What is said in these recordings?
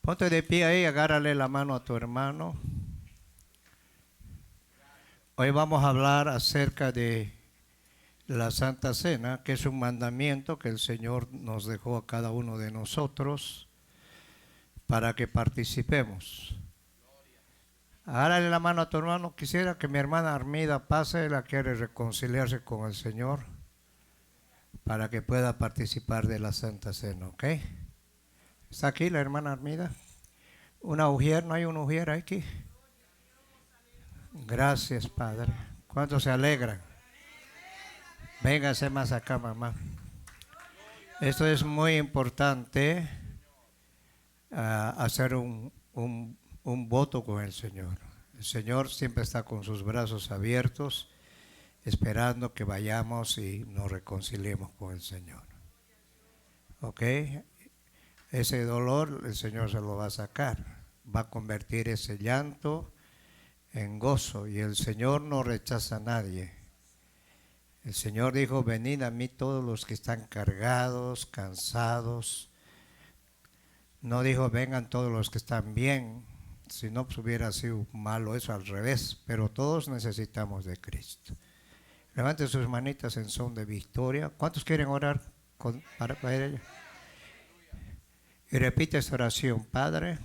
Ponte de pie ahí, agárrale la mano a tu hermano. Hoy vamos a hablar acerca de la Santa Cena, que es un mandamiento que el Señor nos dejó a cada uno de nosotros para que participemos. Agárrale la mano a tu hermano. Quisiera que mi hermana Armida pase, la quiere reconciliarse con el Señor para que pueda participar de la Santa Cena, ¿ok? ¿Está aquí la hermana Armida? ¿Una ujier? ¿No hay una ujier aquí? Gracias, Padre. ¿Cuántos se alegran? Véngase más acá, mamá. Esto es muy importante, hacer un voto con el Señor. El Señor siempre está con sus brazos abiertos, esperando que vayamos y nos reconciliemos con el Señor. ¿Ok? Ese dolor el Señor se lo va a sacar. Va a convertir ese llanto en gozo. Y el Señor no rechaza a nadie. El Señor dijo: venid a mí todos los que están cargados, cansados. No dijo: vengan todos los que están bien. Si no, pues hubiera sido malo eso, al revés. Pero todos necesitamos de Cristo. Levanten sus manitas en son de victoria. ¿Cuántos quieren orar para ella? Y repite esta oración: Padre.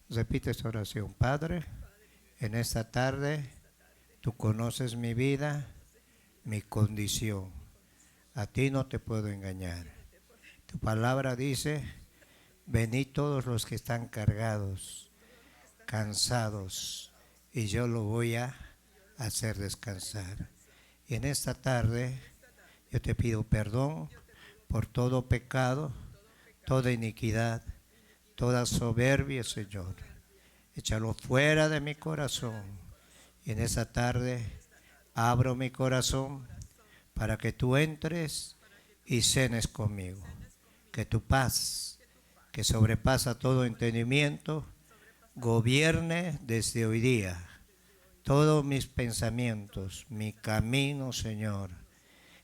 Repite esta oración: Padre, en esta tarde tú conoces mi vida, mi condición. A ti no te puedo engañar. Tu palabra dice: venid todos los que están cargados, cansados, y yo lo voy a hacer descansar. Y en esta tarde yo te pido perdón por todo pecado, toda iniquidad, toda soberbia, Señor. Échalo fuera de mi corazón. Y en esta tarde abro mi corazón para que tú entres y cenes conmigo. Que tu paz, que sobrepasa todo entendimiento, gobierne desde hoy día todos mis pensamientos, mi camino, Señor.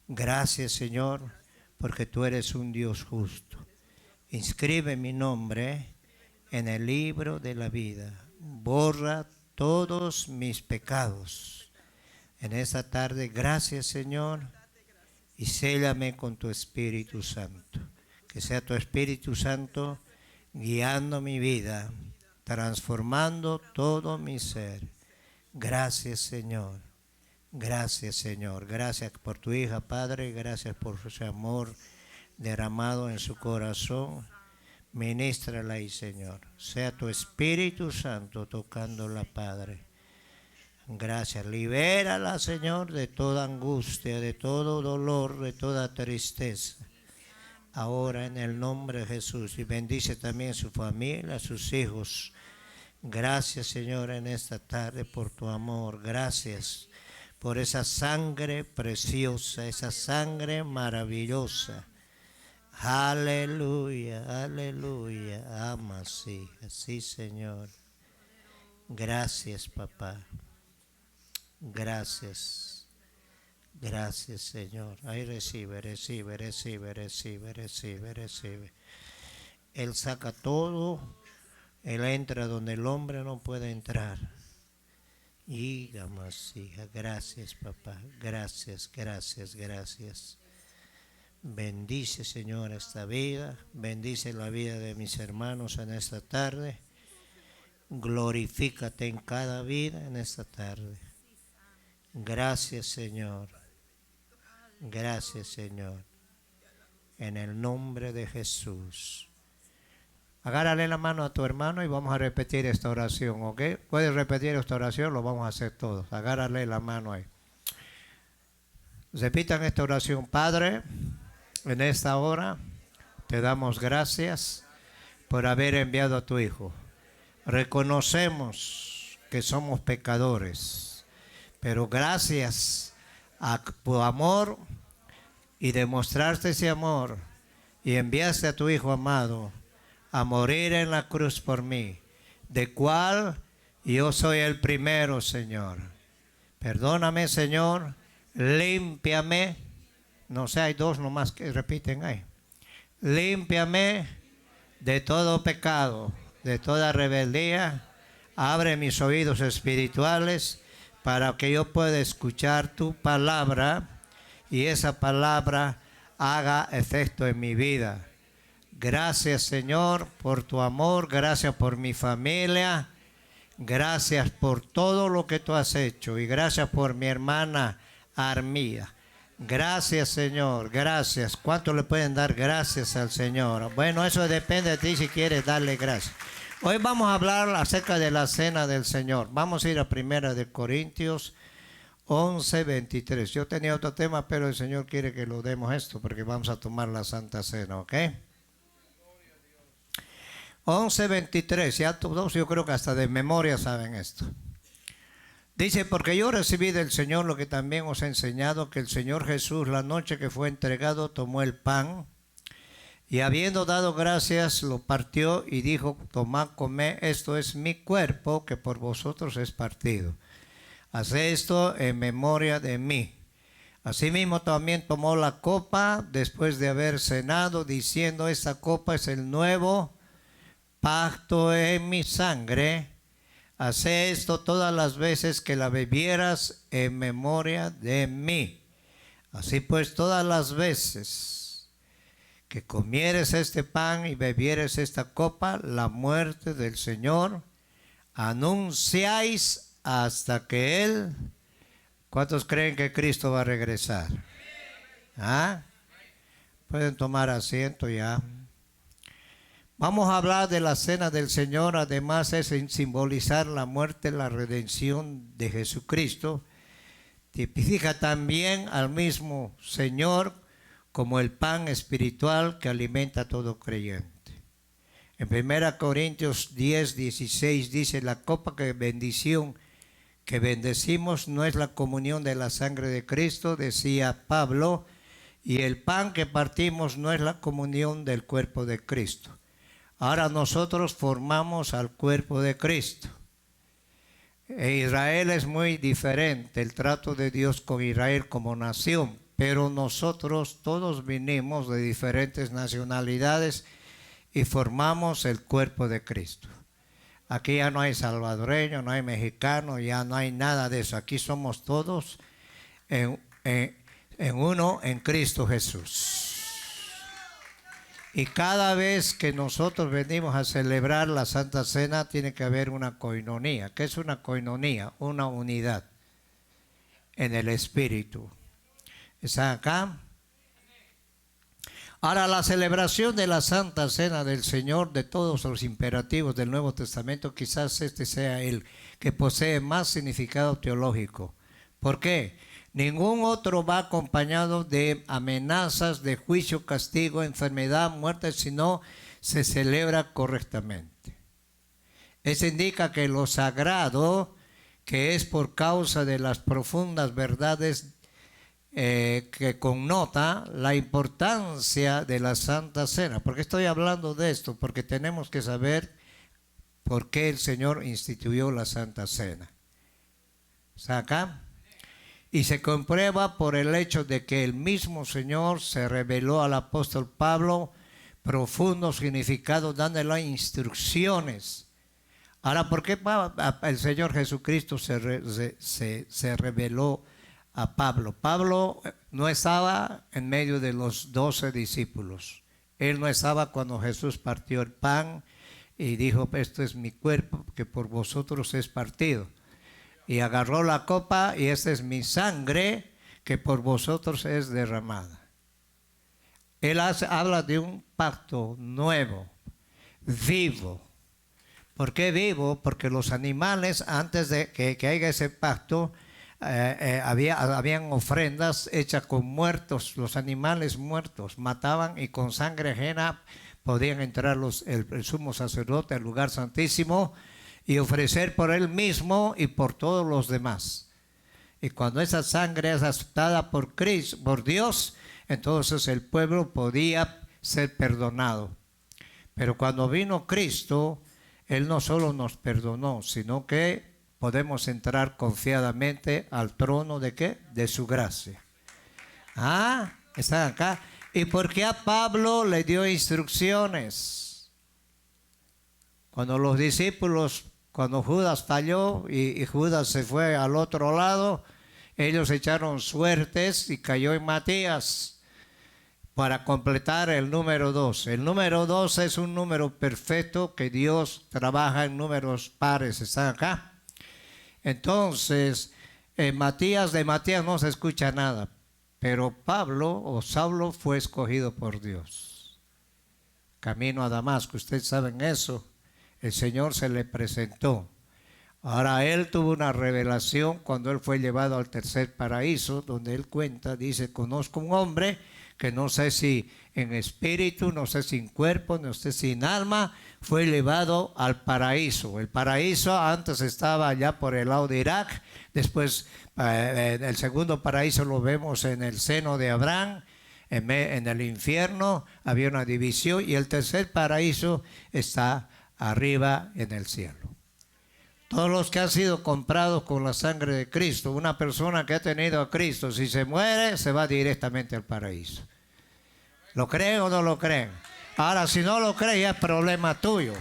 Gracias, Señor, porque tú eres un Dios justo. Inscribe mi nombre en el libro de la vida. Borra todos mis pecados. En esta tarde, gracias, Señor, y séllame con tu Espíritu Santo. Que sea tu Espíritu Santo guiando mi vida, transformando todo mi ser. Gracias, Señor. Gracias, Señor. Gracias por tu hija, Padre. Gracias por su amor derramado en su corazón. Ministrala ahí, Señor. Sea tu Espíritu Santo tocándola, Padre. Gracias. Libérala, Señor, de toda angustia, de todo dolor, de toda tristeza. Ahora en el nombre de Jesús. Y bendice también su familia, sus hijos. Gracias, Señor, en esta tarde por tu amor. Gracias por esa sangre preciosa, esa sangre maravillosa. Aleluya, aleluya. Ama, sí, así, Señor. Gracias, papá. Gracias. Gracias, Señor. Ahí recibe, recibe, recibe, recibe, recibe, recibe. Él saca todo. Él entra donde el hombre no puede entrar. Y más, hija. Gracias, papá. Gracias, gracias, gracias. Bendice, Señor, esta vida. Bendice la vida de mis hermanos en esta tarde. Glorifícate en cada vida en esta tarde. Gracias, Señor. Gracias, Señor. En el nombre de Jesús. Agárrale la mano a tu hermano y vamos a repetir esta oración, ¿ok? Puedes repetir esta oración, lo vamos a hacer todos. Agárrale la mano ahí. Repitan esta oración. Padre, en esta hora te damos gracias por haber enviado a tu Hijo. Reconocemos que somos pecadores, pero gracias a tu amor y demostraste ese amor y enviaste a tu Hijo amado a morir en la cruz por mí, de cual yo soy el primero, Señor. Perdóname, Señor, límpiame. No sé, hay dos nomás que repiten ahí. Límpiame de todo pecado, de toda rebeldía. Abre mis oídos espirituales para que yo pueda escuchar tu palabra y esa palabra haga efecto en mi vida. Gracias, Señor, por tu amor. Gracias por mi familia. Gracias por todo lo que tú has hecho. Y gracias por mi hermana Armida. Gracias, Señor. Gracias. ¿Cuánto le pueden dar gracias al Señor? Bueno, eso depende de ti si quieres darle gracias. Hoy vamos a hablar acerca de la cena del Señor. Vamos a ir a 1 Corintios 11:23. Yo tenía otro tema, pero el Señor quiere que lo demos esto porque vamos a tomar la Santa Cena, ¿ok? 11:23, ya todos yo creo que hasta de memoria saben esto. Dice, porque yo recibí del Señor lo que también os he enseñado, que el Señor Jesús, la noche que fue entregado, tomó el pan y habiendo dado gracias, lo partió y dijo, tomad, comed, esto es mi cuerpo que por vosotros es partido. Haced esto en memoria de mí. Asimismo también tomó la copa después de haber cenado, diciendo, esta copa es el nuevo pacto en mi sangre. Haced esto todas las veces que la bebieras en memoria de mí. Así pues, todas las veces que comieres este pan y bebieres esta copa, la muerte del Señor, anunciáis hasta que Él... ¿Cuántos creen que Cristo va a regresar? ¿Ah? Pueden tomar asiento ya. Vamos a hablar de la cena del Señor, además es en simbolizar la muerte, la redención de Jesucristo. Tipifica también al mismo Señor como el pan espiritual que alimenta a todo creyente. En 1 Corintios 10:16 dice, la copa de bendición que bendecimos no es la comunión de la sangre de Cristo, decía Pablo, y el pan que partimos no es la comunión del cuerpo de Cristo. Ahora nosotros formamos al cuerpo de Cristo. Israel es muy diferente, el trato de Dios con Israel como nación, pero nosotros todos vinimos de diferentes nacionalidades y formamos el cuerpo de Cristo. Aquí ya no hay salvadoreño, no hay mexicano, ya no hay nada de eso. Aquí somos todos en uno en Cristo Jesús. Y cada vez que nosotros venimos a celebrar la Santa Cena, tiene que haber una coinonía. ¿Qué es una coinonía? Una unidad en el Espíritu. ¿Están acá? Ahora, la celebración de la Santa Cena del Señor, de todos los imperativos del Nuevo Testamento, quizás este sea el que posee más significado teológico. ¿Por qué? Ningún otro va acompañado de amenazas de juicio, castigo, enfermedad, muerte, sino se celebra correctamente. Eso indica que lo sagrado, que es por causa de las profundas verdades que connota la importancia de la Santa Cena. ¿Por qué estoy hablando de esto? Porque tenemos que saber por qué el Señor instituyó la Santa Cena. ¿Está acá? Y se comprueba por el hecho de que el mismo Señor se reveló al apóstol Pablo profundo significado, dándole instrucciones. Ahora, ¿por qué el Señor Jesucristo se reveló a Pablo? Pablo no estaba en medio de los 12 discípulos. Él no estaba cuando Jesús partió el pan y dijo, esto es mi cuerpo que por vosotros es partido. Y agarró la copa y esta es mi sangre que por vosotros es derramada. Él habla de un pacto nuevo, vivo. ¿Por qué vivo? Porque los animales, antes de que haya ese pacto, habían ofrendas hechas con muertos, los animales muertos, mataban y con sangre ajena podían entrar el sumo sacerdote al lugar santísimo y ofrecer por él mismo y por todos los demás. Y cuando esa sangre es aceptada por Cristo, por Dios, entonces el pueblo podía ser perdonado. Pero cuando vino Cristo, Él no solo nos perdonó, sino que podemos entrar confiadamente al trono ¿de qué? De su gracia. ¿Están acá? ¿Y por qué a Pablo le dio instrucciones? Cuando los discípulos, cuando Judas falló y Judas se fue al otro lado, ellos echaron suertes y cayó en Matías para completar el número 2. El número 2 es un número perfecto que Dios trabaja en números pares. ¿Están acá? Entonces, de Matías no se escucha nada, pero Pablo o Saulo fue escogido por Dios. Camino a Damasco, ustedes saben eso. El Señor se le presentó. Ahora él tuvo una revelación cuando él fue llevado al tercer paraíso, donde él cuenta, dice, conozco un hombre que no sé si en espíritu, no sé si en cuerpo, no sé si en alma, fue llevado al paraíso. El paraíso antes estaba allá por el lado de Irak, después el segundo paraíso lo vemos en el seno de Abraham, en el infierno había una división y el tercer paraíso está arriba en el cielo. Todos los que han sido comprados con la sangre de Cristo, una persona que ha tenido a Cristo, si se muere, se va directamente al paraíso. ¿Lo creen o no lo creen? Ahora, si no lo creen, es problema tuyo.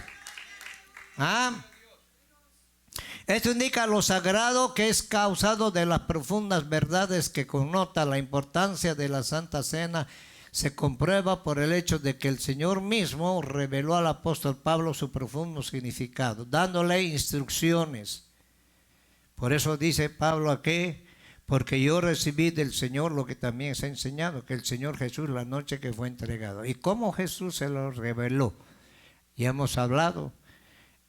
¿Ah? Esto indica lo sagrado que es causado de las profundas verdades que connota la importancia de la Santa Cena. Se comprueba por el hecho de que el Señor mismo reveló al apóstol Pablo su profundo significado, dándole instrucciones. Por eso dice Pablo aquí, porque yo recibí del Señor lo que también se ha enseñado, que el Señor Jesús la noche que fue entregado. ¿Y cómo Jesús se lo reveló? Ya hemos hablado.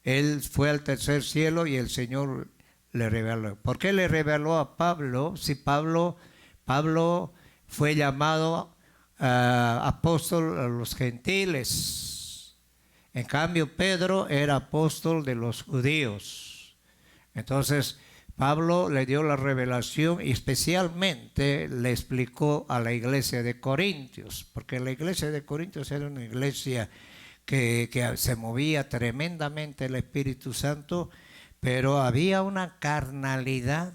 Él fue al tercer cielo y el Señor le reveló. ¿Por qué le reveló a Pablo? Si Pablo fue llamado apóstol a los gentiles. En cambio, Pedro era apóstol de los judíos. Entonces, Pablo le dio la revelación y especialmente le explicó a la iglesia de Corintios, porque la iglesia de Corintios era una iglesia que se movía tremendamente el Espíritu Santo, pero había una carnalidad.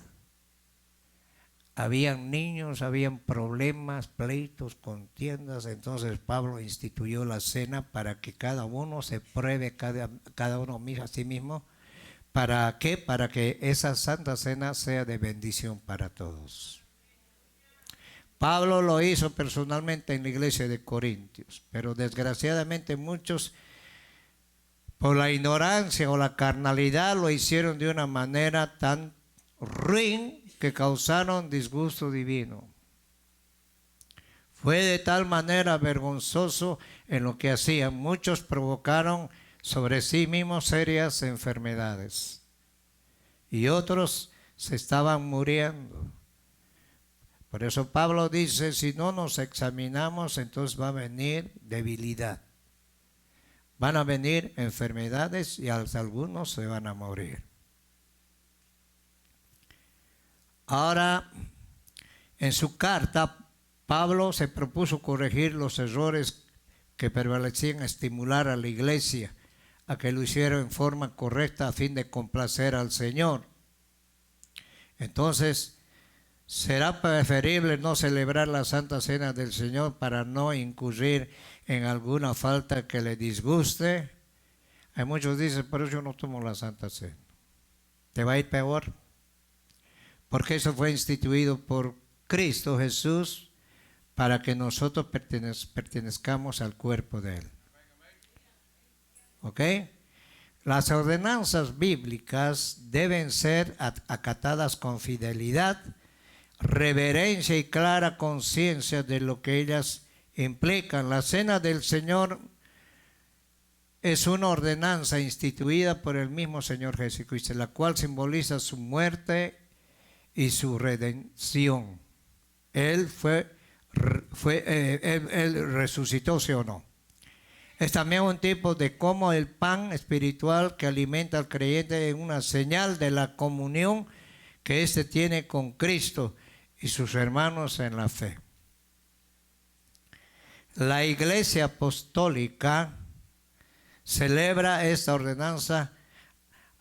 Habían niños, habían problemas, pleitos, contiendas. Entonces Pablo instituyó la cena para que cada uno se pruebe, cada uno mismo a sí mismo. ¿Para qué? Para que esa santa cena sea de bendición para todos. Pablo lo hizo personalmente en la iglesia de Corintios, pero desgraciadamente muchos, por la ignorancia o la carnalidad, lo hicieron de una manera tan ruin que causaron disgusto divino. Fue de tal manera vergonzoso en lo que hacían. Muchos provocaron sobre sí mismos serias enfermedades y otros se estaban muriendo. Por eso Pablo dice, si no nos examinamos, entonces va a venir debilidad. Van a venir enfermedades y algunos se van a morir. Ahora, en su carta, Pablo se propuso corregir los errores que prevalecían, estimular a la iglesia a que lo hiciera en forma correcta a fin de complacer al Señor. Entonces, será preferible no celebrar la Santa Cena del Señor para no incurrir en alguna falta que le disguste. Hay muchos que dicen, por eso yo no tomo la Santa Cena. ¿Te va a ir peor? Porque eso fue instituido por Cristo Jesús para que nosotros pertenezcamos al cuerpo de Él. ¿Ok? Las ordenanzas bíblicas deben ser acatadas con fidelidad, reverencia y clara conciencia de lo que ellas implican. La cena del Señor es una ordenanza instituida por el mismo Señor Jesucristo, la cual simboliza su muerte y su redención. Él él resucitó, ¿sí o no? Es también un tipo de cómo el pan espiritual que alimenta al creyente es una señal de la comunión que éste tiene con Cristo y sus hermanos en la fe. La Iglesia Apostólica celebra esta ordenanza.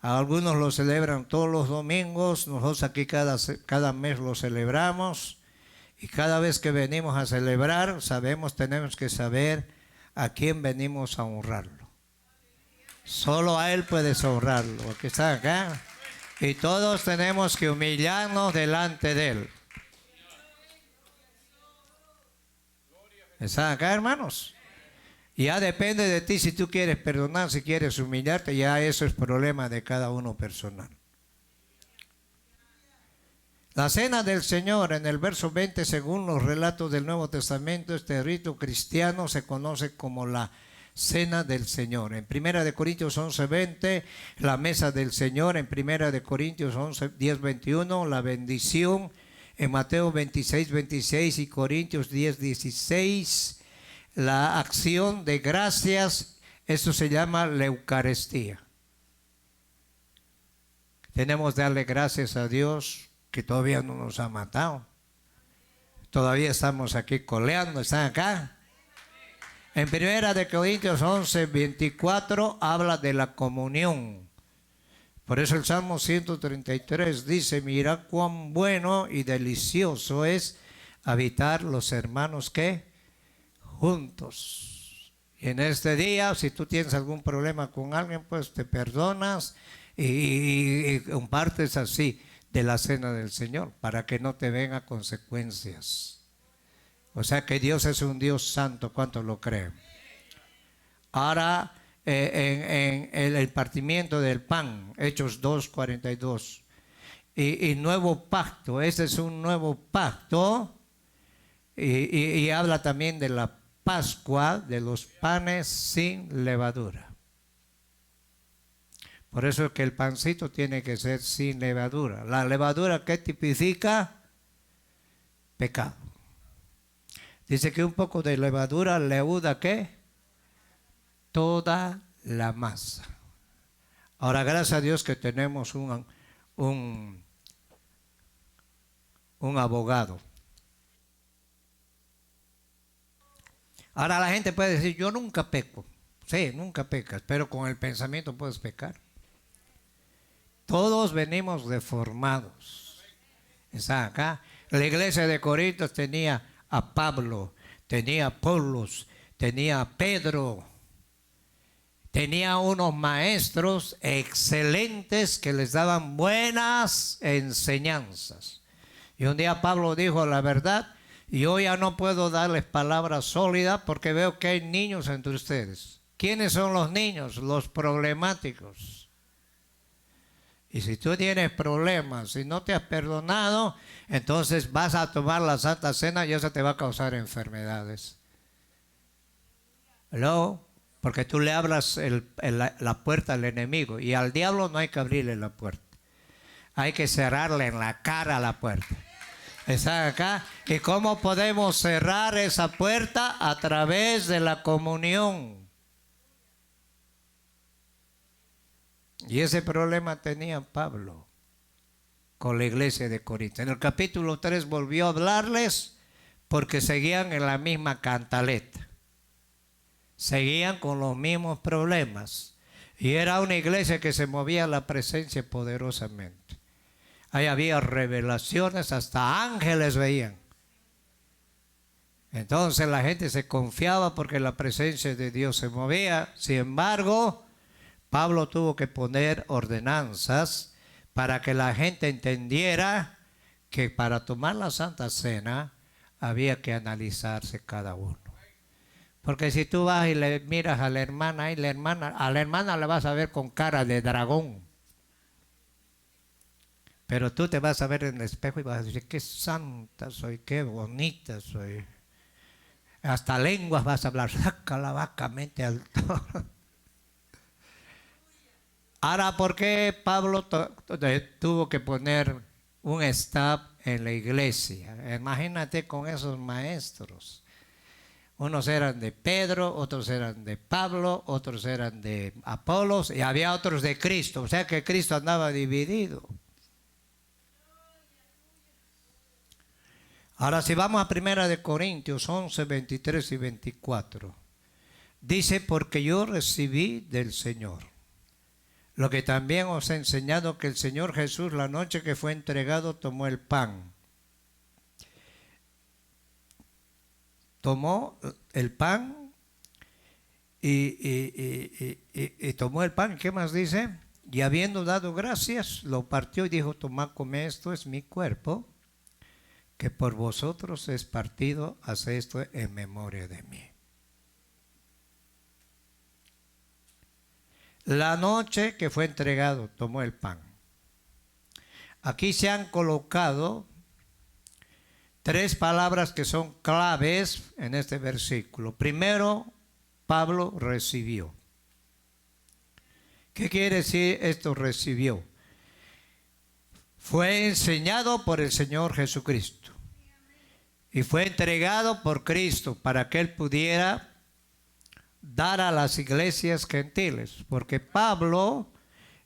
Algunos lo celebran todos los domingos, nosotros aquí cada mes lo celebramos, y cada vez que venimos a celebrar, tenemos que saber a quién venimos a honrarlo. Solo a Él puedes honrarlo, que está acá. Y todos tenemos que humillarnos delante de Él. ¿Están acá, hermanos? Ya depende de ti si tú quieres perdonar, si quieres humillarte, ya eso es problema de cada uno personal. La cena del Señor, en el verso 20, según los relatos del Nuevo Testamento, este rito cristiano se conoce como la cena del Señor. En 1 Corintios 11:20, la mesa del Señor. En 1 Corintios 10:21, la bendición. En Mateo 26:26 y Corintios 10:16, la acción de gracias. Eso se llama la Eucaristía. Tenemos que darle gracias a Dios que todavía no nos ha matado. Todavía estamos aquí coleando, están acá. En 1 Corintios 11:24 habla de la comunión. Por eso el Salmo 133 dice: mira cuán bueno y delicioso es habitar los hermanos que juntos. Y en este día, si tú tienes algún problema con alguien, pues te perdonas y compartes así de la cena del Señor, para que no te vengan consecuencias. O sea que Dios es un Dios santo, ¿cuántos lo creen? Ahora, en el partimiento del pan, Hechos 2:42, y nuevo pacto, este es un nuevo pacto, y habla también de la Pascua, de los panes sin levadura. Por eso es que el pancito tiene que ser sin levadura. La levadura, ¿qué tipifica? Pecado. Dice que un poco de levadura leuda, ¿qué? Toda la masa. Ahora, gracias a Dios que tenemos un abogado. Ahora la gente puede decir: yo nunca peco. Sí, nunca pecas, pero con el pensamiento puedes pecar. Todos venimos deformados. Está acá. La iglesia de Corinto tenía a Pablo, tenía a Apolos, tenía a Pedro, tenía unos maestros excelentes que les daban buenas enseñanzas. Y un día Pablo dijo: la verdad, yo ya no puedo darles palabras sólidas porque veo que hay niños entre ustedes. ¿Quiénes son los niños? Los problemáticos. Y si tú tienes problemas, si no te has perdonado, entonces vas a tomar la Santa Cena y eso te va a causar enfermedades. ¿Hello? Porque tú le abras la puerta al enemigo, y al diablo no hay que abrirle la puerta. Hay que cerrarle en la cara la puerta. ¿Está acá? ¿Y cómo podemos cerrar esa puerta? A través de la comunión. Y ese problema tenía Pablo con la iglesia de Corinto. En el capítulo 3 volvió a hablarles porque seguían en la misma cantaleta. Seguían con los mismos problemas. Y era una iglesia que se movía a la presencia poderosamente. Ahí había revelaciones, hasta ángeles veían. Entonces la gente se confiaba porque la presencia de Dios se movía. Sin embargo, Pablo tuvo que poner ordenanzas para que la gente entendiera que para tomar la Santa Cena había que analizarse cada uno. Porque si tú vas y le miras a la hermana, y a la hermana la vas a ver con cara de dragón. Pero tú te vas a ver en el espejo y vas a decir: qué santa soy, qué bonita soy. Hasta lenguas vas a hablar. Saca la vaca, mente al toro. Ahora, ¿por qué Pablo tuvo que poner un staff en la iglesia? Imagínate con esos maestros. Unos eran de Pedro, otros eran de Pablo, otros eran de Apolos, y había otros de Cristo. O sea que Cristo andaba dividido. Ahora, si vamos a 1 Corintios 11, 23 y 24, dice: porque yo recibí del Señor lo que también os he enseñado, que el Señor Jesús, la noche que fue entregado, tomó el pan. Tomó el pan y tomó el pan. ¿Qué más dice? Y habiendo dado gracias, lo partió y dijo: tomad, come, esto es mi cuerpo, que por vosotros es partido, haz esto en memoria de mí. La noche que fue entregado, tomó el pan. Aquí se han colocado tres palabras que son claves en este versículo. Primero, Pablo recibió. ¿Qué quiere decir esto, recibió? Fue enseñado por el Señor Jesucristo y fue entregado por Cristo para que Él pudiera dar a las iglesias gentiles, porque Pablo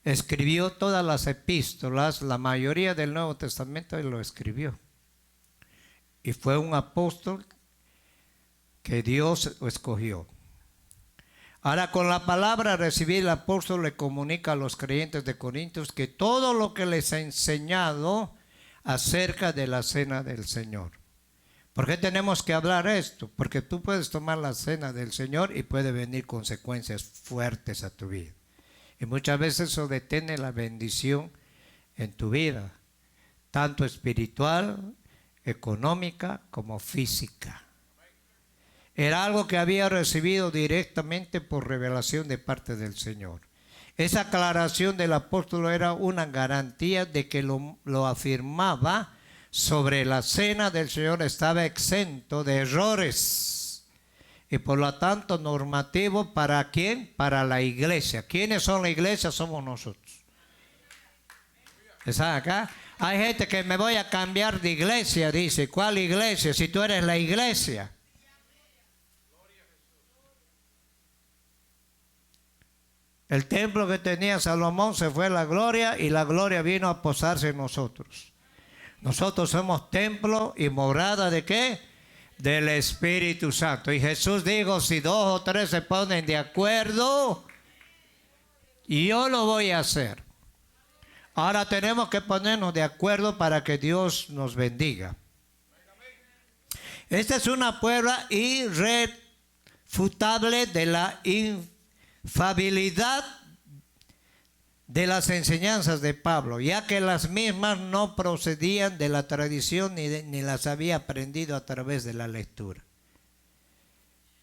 escribió todas las epístolas, la mayoría del Nuevo Testamento Él lo escribió, y fue un apóstol que Dios escogió. Ahora, con la palabra recibir, el apóstol le comunica a los creyentes de Corintios que todo lo que les ha enseñado acerca de la cena del Señor. ¿Por qué tenemos que hablar esto? Porque tú puedes tomar la cena del Señor y puede venir consecuencias fuertes a tu vida. Y muchas veces eso detiene la bendición en tu vida, tanto espiritual, económica como física. Era algo que había recibido directamente por revelación de parte del Señor. Esa aclaración del apóstol era una garantía de que lo afirmaba sobre la cena del Señor, estaba exento de errores y por lo tanto normativo. ¿Para quién? Para la iglesia. ¿Quiénes son la iglesia? Somos nosotros. ¿Están acá? Hay gente que me voy a cambiar de iglesia, dice. ¿Cuál iglesia? Si tú eres la iglesia. El templo que tenía Salomón se fue la gloria y la gloria vino a posarse en nosotros. Nosotros somos templo y morada ¿de qué? Del Espíritu Santo. Y Jesús dijo: si 2 o 3 se ponen de acuerdo, yo lo voy a hacer. Ahora tenemos que ponernos de acuerdo para que Dios nos bendiga. Esta es una prueba irrefutable de la infalibilidad de las enseñanzas de Pablo, ya que las mismas no procedían de la tradición ni las había aprendido a través de la lectura.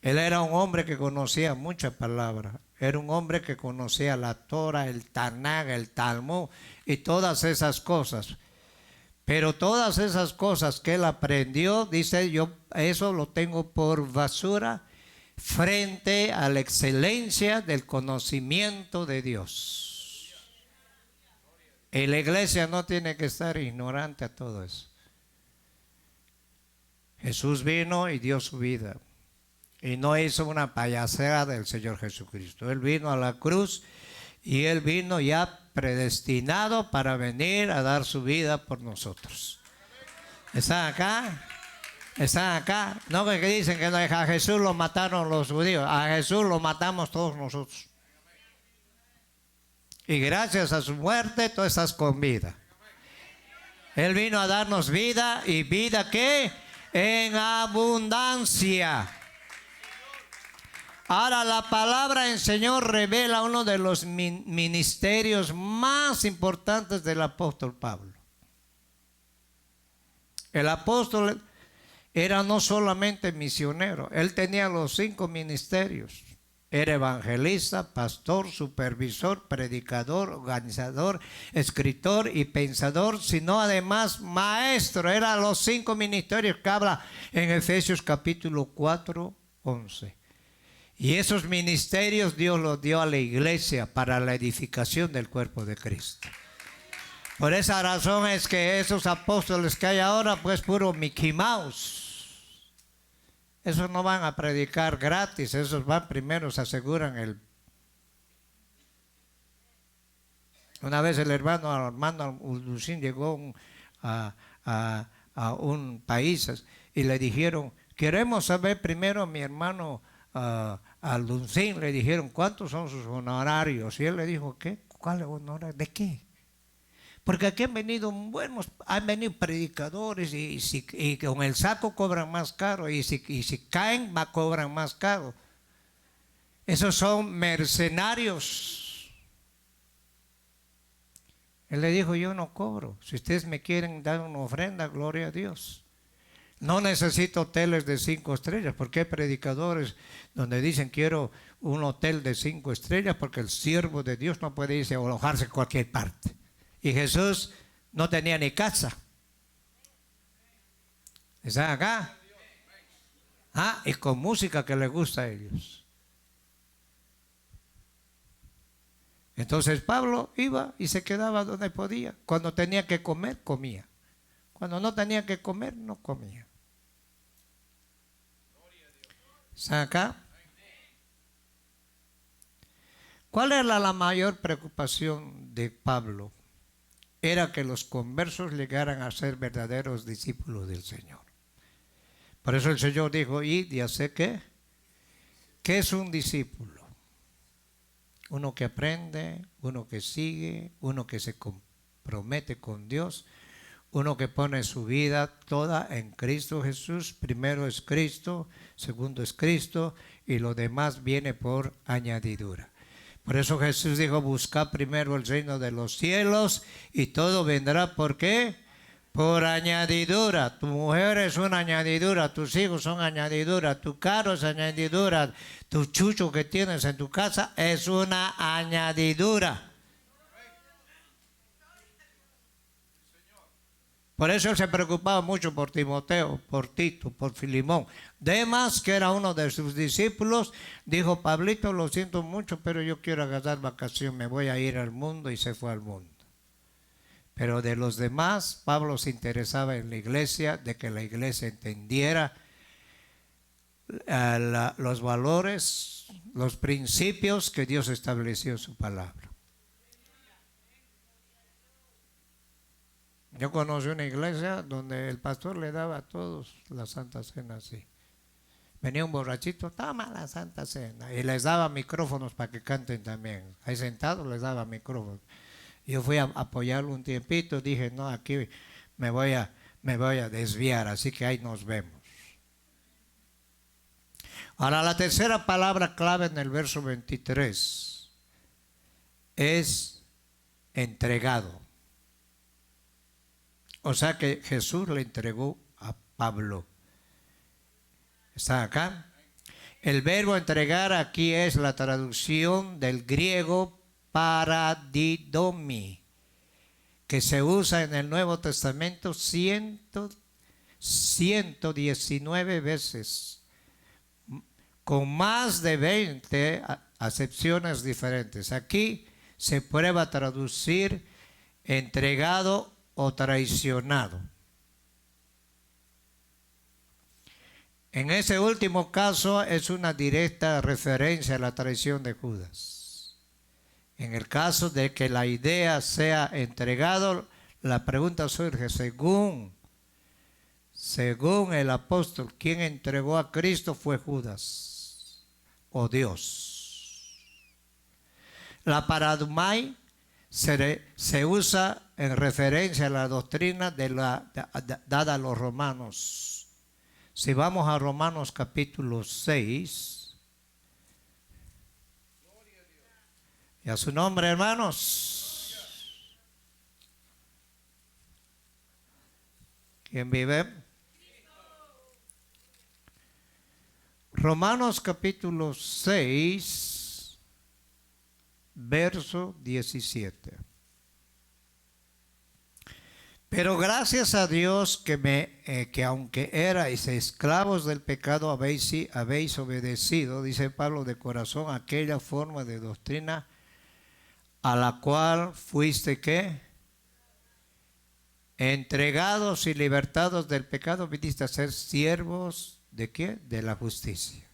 Él era un hombre que conocía muchas palabras, era un hombre que conocía la Torah, el Tanaj, el Talmud y todas esas cosas. Pero todas esas cosas que él aprendió, dice, yo eso lo tengo por basura frente a la excelencia del conocimiento de Dios. Y la iglesia no tiene que estar ignorante a todo eso. Jesús vino y dio su vida. Y no hizo una payasera del Señor Jesucristo. Él vino a la cruz y Él vino ya predestinado para venir a dar su vida por nosotros. ¿Están acá? ¿Están acá? No que dicen que a Jesús lo mataron los judíos. A Jesús lo matamos todos nosotros. Y gracias a su muerte tú estás con vida. Él vino a darnos vida, y vida ¿qué? En abundancia. Ahora la palabra del Señor revela uno de los ministerios más importantes del apóstol Pablo. El apóstol era no solamente misionero, él tenía los 5 ministerios. Era evangelista, pastor, supervisor, predicador, organizador, escritor y pensador, sino además maestro. Eran los 5 ministerios que habla en Efesios capítulo 4, 11. Y esos ministerios Dios los dio a la iglesia para la edificación del cuerpo de Cristo. Por esa razón es que esos apóstoles que hay ahora, pues puro Mickey Mouse. Esos no van a predicar gratis, esos van primero, se aseguran el... Una vez el hermano Armando Lucín llegó a un país y le dijeron, queremos saber primero, mi hermano Lucín, le dijeron, ¿cuántos son sus honorarios? Y él le dijo, ¿qué? ¿Cuál honorario? ¿De qué? Porque aquí han venido predicadores y con el saco cobran más caro y si caen cobran más caro. Esos son mercenarios. Él le dijo, yo no cobro. Si ustedes me quieren dar una ofrenda, gloria a Dios. No necesito hoteles de 5 estrellas, porque hay predicadores donde dicen quiero un hotel de 5 estrellas porque el siervo de Dios no puede irse a alojarse en cualquier parte. Y Jesús no tenía ni casa. ¿Están acá? Y con música que les gusta a ellos. Entonces Pablo iba y se quedaba donde podía. Cuando tenía que comer, comía. Cuando no tenía que comer, no comía. ¿Están acá? ¿Cuál era la mayor preocupación de Pablo? Era que los conversos llegaran a ser verdaderos discípulos del Señor. Por eso el Señor dijo, id y haced ¿qué? ¿Qué es un discípulo? Uno que aprende, uno que sigue, uno que se compromete con Dios, uno que pone su vida toda en Cristo Jesús. Primero es Cristo, segundo es Cristo y lo demás viene por añadidura. Por eso Jesús dijo, buscad primero el reino de los cielos y todo vendrá, ¿por qué? Por añadidura. Tu mujer es una añadidura, tus hijos son añadidura, tu carro es añadidura, tu chucho que tienes en tu casa es una añadidura. Por eso él se preocupaba mucho por Timoteo, por Tito, por Filemón. Demas, que era uno de sus discípulos, dijo, Pablito, lo siento mucho, pero yo quiero agarrar vacación, me voy a ir al mundo, y se fue al mundo. Pero de los demás, Pablo se interesaba en la iglesia, de que la iglesia entendiera los valores, los principios que Dios estableció en su palabra. Yo conocí una iglesia donde el pastor le daba a todos la Santa Cena así. Venía un borrachito, toma la Santa Cena. Y les daba micrófonos para que canten también. Ahí sentados les daba micrófonos. Yo fui a apoyarlo un tiempito, dije, no, aquí me voy a desviar, así que ahí nos vemos. Ahora la tercera palabra clave en el verso 23 es entregado. O sea que Jesús le entregó a Pablo. ¿Está acá? El verbo entregar aquí es la traducción del griego paradidomi, que se usa en el Nuevo Testamento 119 veces, con más de 20 acepciones diferentes. Aquí se prueba a traducir entregado o traicionado. En ese último caso es una directa referencia a la traición de Judas. En el caso de que la idea sea entregado, la pregunta surge, según el apóstol, ¿quién entregó a Cristo? Fue Judas o Dios. La paradumai se usa en referencia a la doctrina dada a los romanos. Si vamos a Romanos capítulo 6, y a su nombre, hermanos. ¿Quién vive? Romanos capítulo 6, verso 17. Pero gracias a Dios que aunque erais esclavos del pecado habéis obedecido, dice Pablo, de corazón aquella forma de doctrina a la cual fuiste ¿qué? Entregados y libertados del pecado, viniste a ser siervos ¿de qué? De la justicia.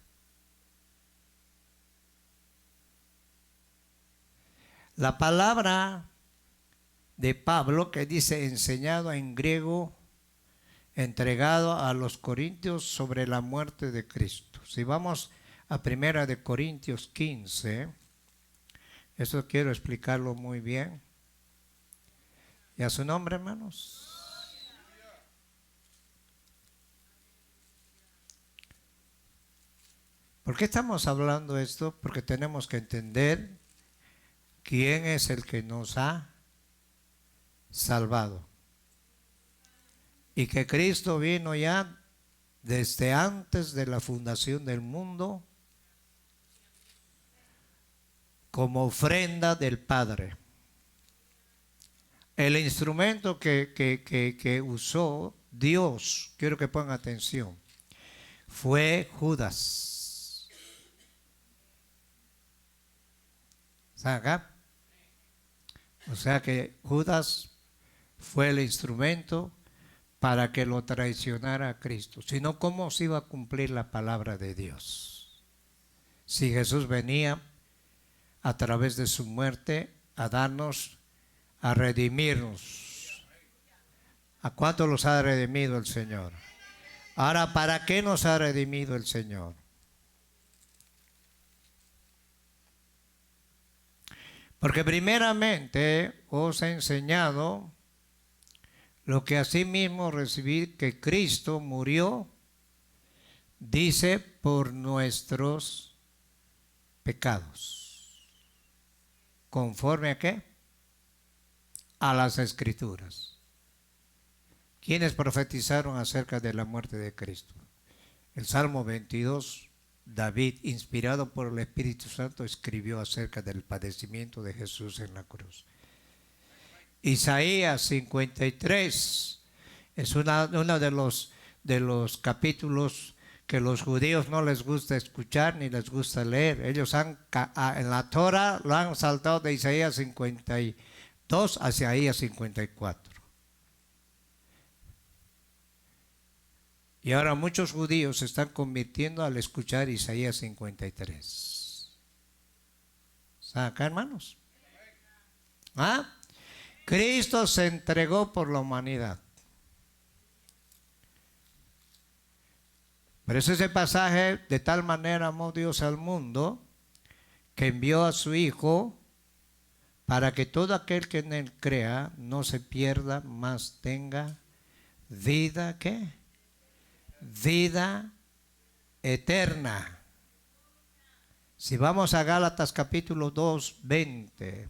La palabra de Pablo que dice enseñado en griego, entregado a los corintios sobre la muerte de Cristo. Si vamos a 1 de Corintios 15, eso quiero explicarlo muy bien. ¿Y a su nombre, hermanos? ¿Por qué estamos hablando esto? Porque tenemos que entender quién es el que nos ha salvado. Y que Cristo vino ya desde antes de la fundación del mundo como ofrenda del Padre. El instrumento que usó Dios, quiero que pongan atención, fue Judas. ¿Está acá? O sea que Judas fue el instrumento para que lo traicionara a Cristo. Si no, ¿cómo se iba a cumplir la palabra de Dios? Si Jesús venía a través de su muerte a darnos, a redimirnos. ¿A cuánto los ha redimido el Señor? Ahora, ¿para qué nos ha redimido el Señor? Porque primeramente os he enseñado lo que asimismo recibí, que Cristo murió, dice, por nuestros pecados. ¿Conforme a qué? A las Escrituras. ¿Quiénes profetizaron acerca de la muerte de Cristo? El Salmo 22, David, inspirado por el Espíritu Santo, escribió acerca del padecimiento de Jesús en la cruz. Isaías 53 es uno de los capítulos que los judíos no les gusta escuchar ni les gusta leer. Ellos en la Torah lo han saltado de Isaías 52 a Isaías 54. Y ahora muchos judíos se están convirtiendo al escuchar Isaías 53. ¿Están acá, hermanos? ¿Ah? Cristo se entregó por la humanidad. Pero es ese pasaje: de tal manera amó Dios al mundo que envió a su Hijo para que todo aquel que en él crea no se pierda, mas tenga vida, ¿qué? Vida eterna. Si vamos a Gálatas capítulo 2, 20.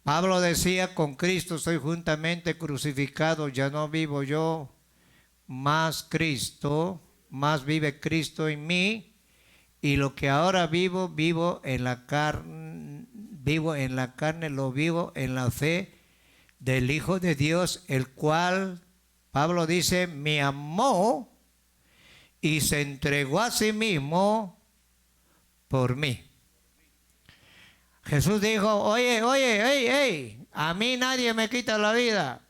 Pablo decía: con Cristo estoy juntamente crucificado, ya no vivo yo, mas Cristo, más vive Cristo en mí, y lo que ahora vivo en la carne, lo vivo en la fe del Hijo de Dios, el cual, Pablo dice, me amó y se entregó a sí mismo por mí. Jesús dijo: oye, a mí nadie me quita la vida.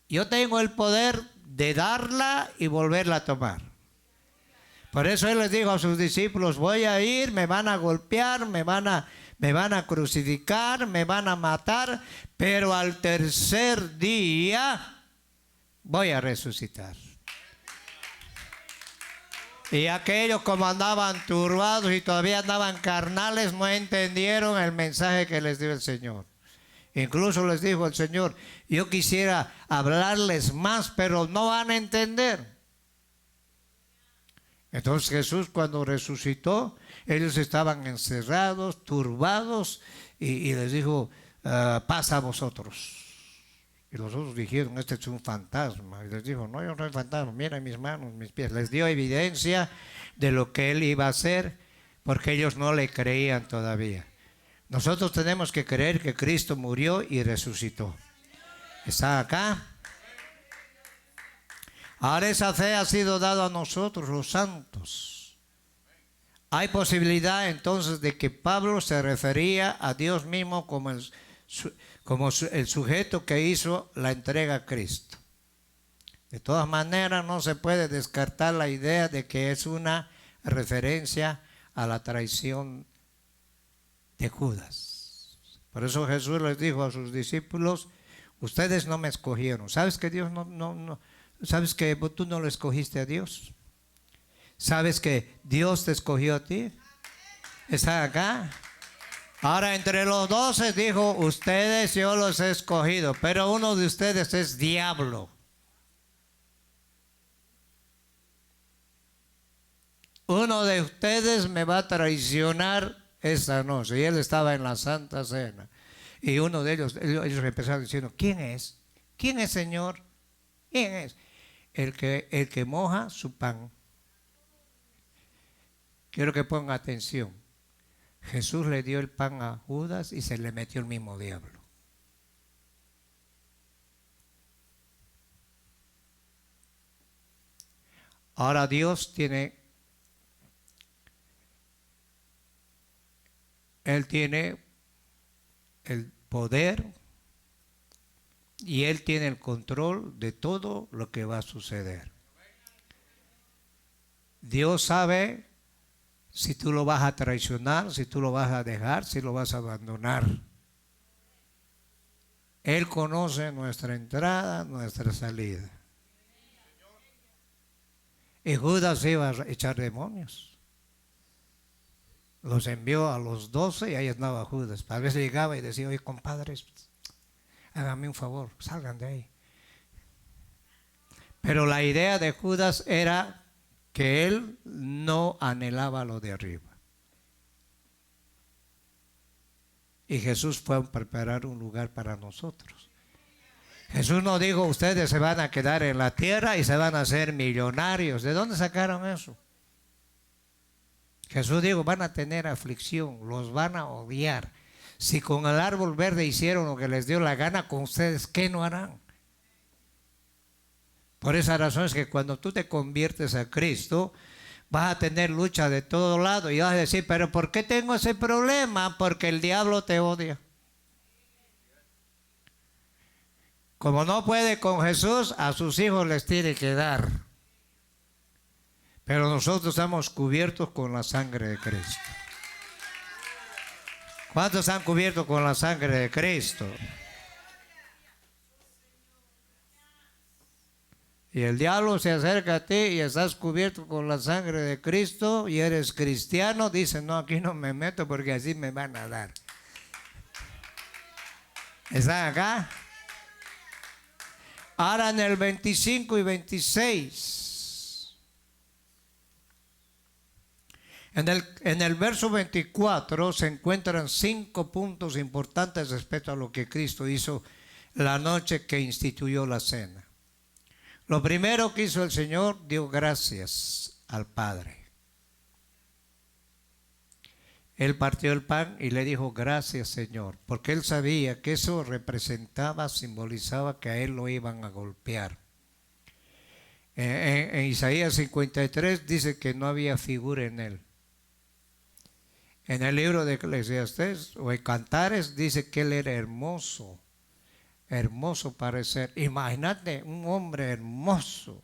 Yo tengo el poder de darla y volverla a tomar. Por eso Él les dijo a sus discípulos: voy a ir, me van a golpear, me van a crucificar, me van a matar, pero al tercer día voy a resucitar. Y aquellos, como andaban turbados y todavía andaban carnales, no entendieron el mensaje que les dio el Señor. Incluso les dijo el Señor: yo quisiera hablarles más, pero no van a entender. Entonces Jesús, cuando resucitó, ellos estaban encerrados, turbados, y les dijo: paz a vosotros. Y los otros dijeron: este es un fantasma. Y les dijo: no, yo no soy fantasma, mira mis manos, mis pies. Les dio evidencia de lo que Él iba a hacer, porque ellos no le creían todavía. Nosotros tenemos que creer que Cristo murió y resucitó. ¿Está acá? Ahora esa fe ha sido dada a nosotros, los santos. Hay posibilidad entonces de que Pablo se refería a Dios mismo como el sujeto que hizo la entrega a Cristo. De todas maneras, no se puede descartar la idea de que es una referencia a la traición de Judas. Por eso Jesús les dijo a sus discípulos: ustedes no me escogieron. ¿Sabes que Dios ¿sabes que tú no lo escogiste a Dios? ¿Sabes que Dios te escogió a ti? ¿Está acá? Ahora, entre los 12 dijo: ustedes yo los he escogido, pero uno de ustedes es diablo. uno de ustedes me va a traicionar esta noche. Y él estaba en la Santa Cena. Y uno de ellos empezaron diciendo, ¿quién es? ¿Quién es, Señor? ¿Quién es? El que moja su pan. Quiero que ponga atención. Jesús le dio el pan a Judas y se le metió el mismo diablo. Ahora Dios Él tiene el poder y Él tiene el control de todo lo que va a suceder. Dios sabe si tú lo vas a traicionar, si tú lo vas a dejar, si lo vas a abandonar. Él conoce nuestra entrada, nuestra salida. Y Judas iba a echar demonios. Los envió a los 12 y ahí andaba Judas. A veces llegaba y decía, oye, compadres, háganme un favor, salgan de ahí. Pero la idea de Judas era que él no anhelaba lo de arriba. Y Jesús fue a preparar un lugar para nosotros. Jesús no dijo, ustedes se van a quedar en la tierra y se van a hacer millonarios. ¿De dónde sacaron eso? Jesús dijo, van a tener aflicción, los van a odiar. Si con el árbol verde hicieron lo que les dio la gana, con ustedes, ¿qué no harán? Por esa razón es que cuando tú te conviertes a Cristo, vas a tener lucha de todo lado y vas a decir, pero ¿por qué tengo ese problema? Porque el diablo te odia. Como no puede con Jesús, a sus hijos les tiene que dar. Pero nosotros estamos cubiertos con la sangre de Cristo. ¿Cuántos están cubiertos con la sangre de Cristo? Y el diablo se acerca a ti y estás cubierto con la sangre de Cristo y eres cristiano, dice, no, aquí no me meto porque así me van a dar. ¿Están acá? Ahora en el 25 y 26. En el verso 24 se encuentran 5 puntos importantes respecto a lo que Cristo hizo la noche que instituyó la cena. Lo primero que hizo el Señor, dio gracias al Padre. Él partió el pan y le dijo, gracias, Señor, porque él sabía que eso representaba, simbolizaba que a él lo iban a golpear. En Isaías 53 dice que no había figura en él. En el libro de Eclesiastés o en Cantares dice que él era hermoso, hermoso parecer. Imagínate un hombre hermoso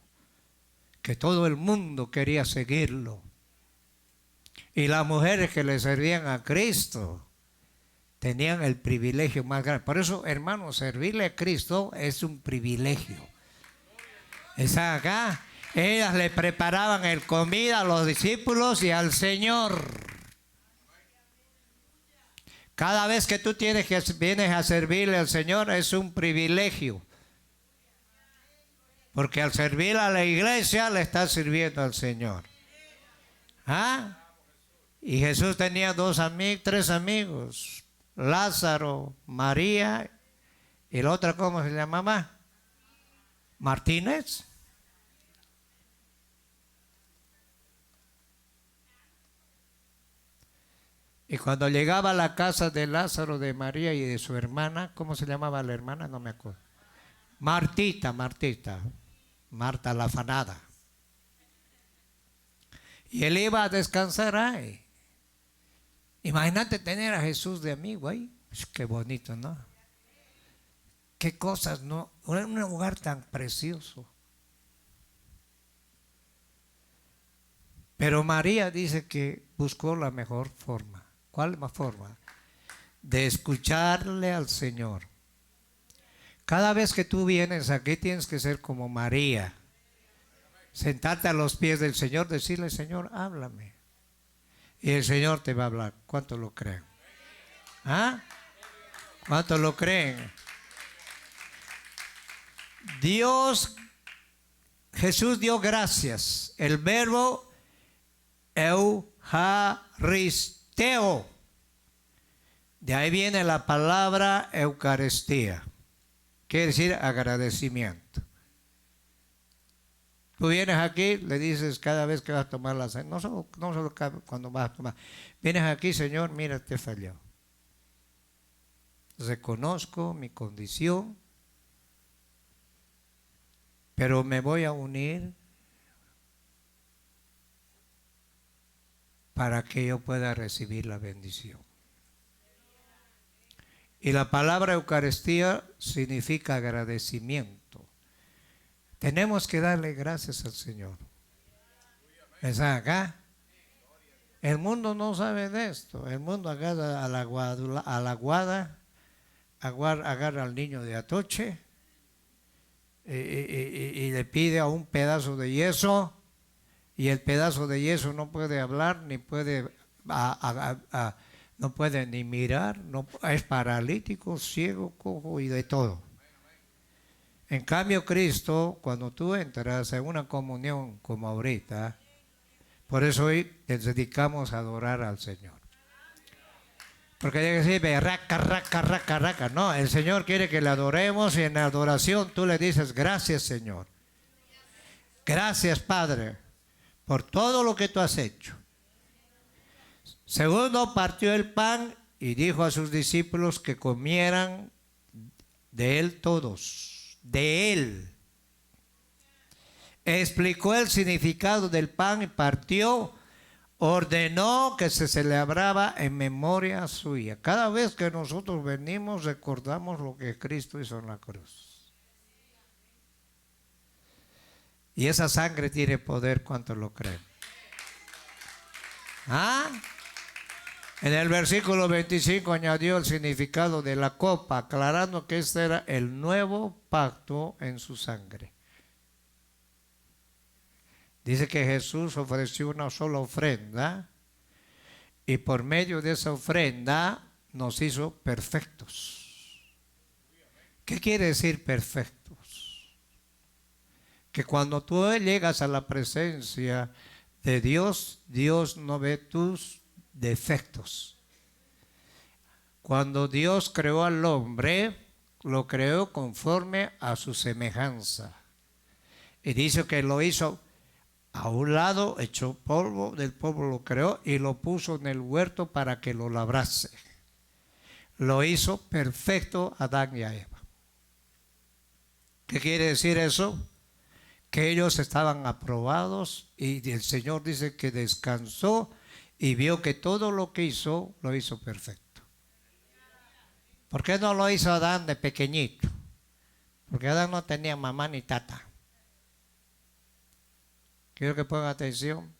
que todo el mundo quería seguirlo. Y las mujeres que le servían a Cristo tenían el privilegio más grande. Por eso, hermanos, servirle a Cristo es un privilegio. ¿Están acá? Ellas le preparaban el comida a los discípulos y al Señor. Cada vez que tú vienes a servirle al Señor es un privilegio. Porque al servir a la iglesia le estás sirviendo al Señor. ¿Ah? Y Jesús tenía 3 amigos, Lázaro, María y la otra, ¿cómo se llamaba? Martínez. Y cuando llegaba a la casa de Lázaro, de María y de su hermana, ¿cómo se llamaba la hermana? No me acuerdo. Marta la afanada. Y él iba a descansar ahí. Imagínate tener a Jesús de amigo ahí. Qué bonito, ¿no? Qué cosas, ¿no? Un lugar tan precioso. Pero María dice que buscó la mejor forma. ¿Cuál forma? De escucharle al Señor. Cada vez que tú vienes aquí tienes que ser como María. Sentarte a los pies del Señor, decirle, Señor, háblame. Y el Señor te va a hablar. ¿Cuántos lo creen? ¿Ah? ¿Cuántos lo creen? Jesús dio gracias. El verbo Eujaristeo. De ahí viene la palabra Eucaristía. Quiere decir agradecimiento. Tú vienes aquí, le dices cada vez que vas a tomar la cena, no solo cuando vas a tomar. Vienes aquí, Señor, mira, te falló. Reconozco mi condición, pero me voy a unir para que yo pueda recibir la bendición. Y la palabra Eucaristía significa agradecimiento. Tenemos que darle gracias al Señor. ¿Está acá? El mundo no sabe de esto. El mundo agarra agarra al niño de Atoche y le pide a un pedazo de yeso, y el pedazo de yeso no puede hablar, ni puede no puede ni mirar, no, es paralítico, ciego, cojo y de todo. En cambio, Cristo, cuando tú entras en una comunión como ahorita, por eso hoy les dedicamos a adorar al Señor. Porque hay que decir, raca, raca, raca, raca. No, el Señor quiere que le adoremos, y en la adoración tú le dices, gracias, Señor. Gracias, Padre, por todo lo que tú has hecho. Segundo, partió el pan y dijo a sus discípulos que comieran de él todos, de él. Explicó el significado del pan y partió, ordenó que se celebraba en memoria suya. Cada vez que nosotros venimos, recordamos lo que Cristo hizo en la cruz. Y esa sangre tiene poder, ¿cuántos lo creen? ¿Ah? En el versículo 25 añadió el significado de la copa, aclarando que este era el nuevo pacto en su sangre. Dice que Jesús ofreció una sola ofrenda, y por medio de esa ofrenda nos hizo perfectos. ¿Qué quiere decir perfectos? Que cuando tú llegas a la presencia de Dios, Dios no ve tus defectos. Cuando Dios creó al hombre, lo creó conforme a su semejanza. Y dice que lo hizo a un lado, echó polvo, del polvo lo creó y lo puso en el huerto para que lo labrase. Lo hizo perfecto a Adán y a Eva. ¿Qué quiere decir eso? Que ellos estaban aprobados, y el Señor dice que descansó y vio que todo lo que hizo, lo hizo perfecto. ¿Por qué no lo hizo Adán de pequeñito? Porque Adán no tenía mamá ni tata. Quiero que pongan atención.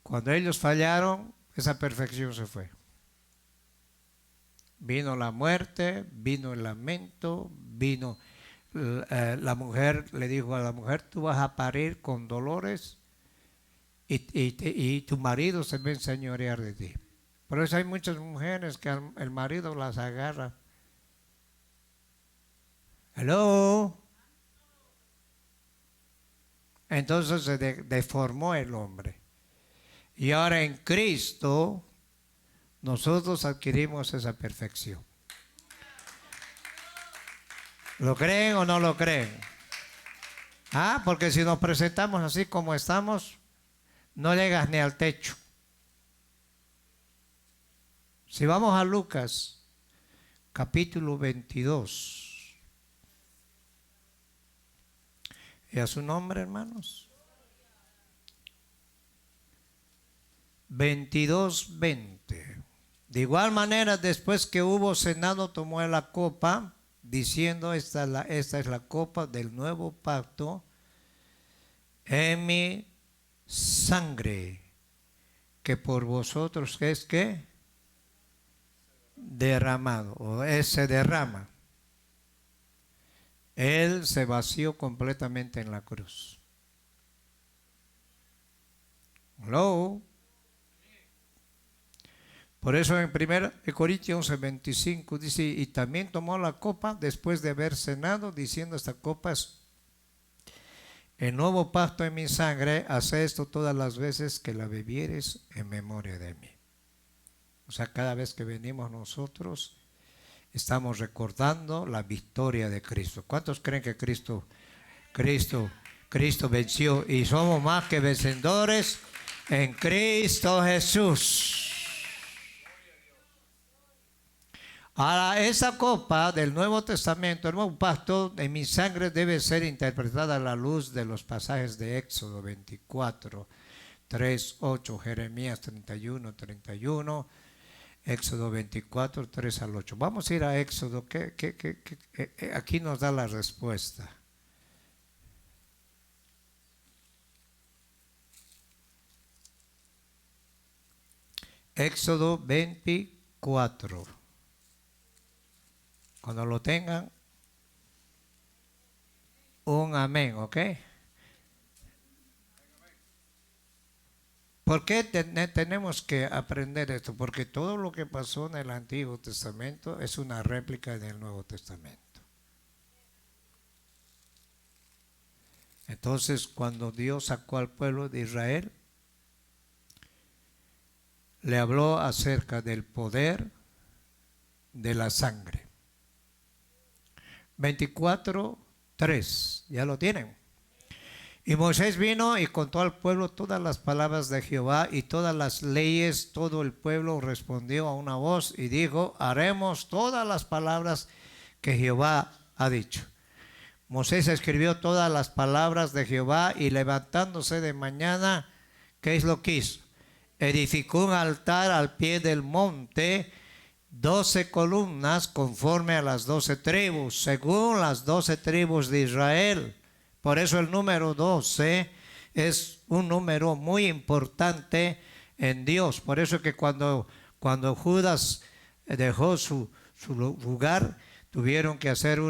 Cuando ellos fallaron, esa perfección se fue. Vino la muerte, vino el lamento, vino la mujer, le dijo a la mujer, tú vas a parir con dolores, y tu marido se va a enseñorear de ti. Por eso hay muchas mujeres que el marido las agarra. Hello. Entonces se deformó el hombre. Y ahora en Cristo nosotros adquirimos esa perfección. ¿Lo creen o no lo creen? Porque si nos presentamos así como estamos, no llegas ni al techo. Si vamos a Lucas, capítulo 22. ¿Y a su nombre, hermanos? 22:20. De igual manera, después que hubo cenado, tomó la copa, diciendo, esta es la copa del nuevo pacto en mi sangre, que por vosotros es que derramado, o se derrama. Él se vació completamente en la cruz. Hello. Por eso en 1 Corintios 11:25 dice, y también tomó la copa después de haber cenado, diciendo, esta copa el nuevo pacto en mi sangre, haz esto todas las veces que la bebieres en memoria de mí. O sea, cada vez que venimos nosotros, estamos recordando la victoria de Cristo. ¿Cuántos creen que Cristo venció y somos más que vencedores en Cristo Jesús? Ahora, esa copa del Nuevo Testamento, el Nuevo Pacto, en mi sangre debe ser interpretada a la luz de los pasajes de Éxodo 24, 3, 8, Jeremías 31, 31, Éxodo 24, 3 al 8. Vamos a ir a Éxodo, aquí nos da la respuesta. Éxodo 24. Cuando lo tengan, un amén, ¿ok? ¿Por qué tenemos que aprender esto? Porque todo lo que pasó en el Antiguo Testamento es una réplica del Nuevo Testamento. Entonces, cuando Dios sacó al pueblo de Israel, le habló acerca del poder de la sangre. 24:3, ¿ya lo tienen? Y Moisés vino y contó al pueblo todas las palabras de Jehová y todas las leyes. Todo el pueblo respondió a una voz y dijo: haremos todas las palabras que Jehová ha dicho. Moisés escribió todas las palabras de Jehová y levantándose de mañana, ¿qué es lo que hizo? Edificó un altar al pie del monte, 12 columnas conforme a las 12 tribus, según las 12 tribus de Israel. Por eso el número 12 es un número muy importante en Dios. Por eso que cuando Judas dejó su lugar, tuvieron que hacer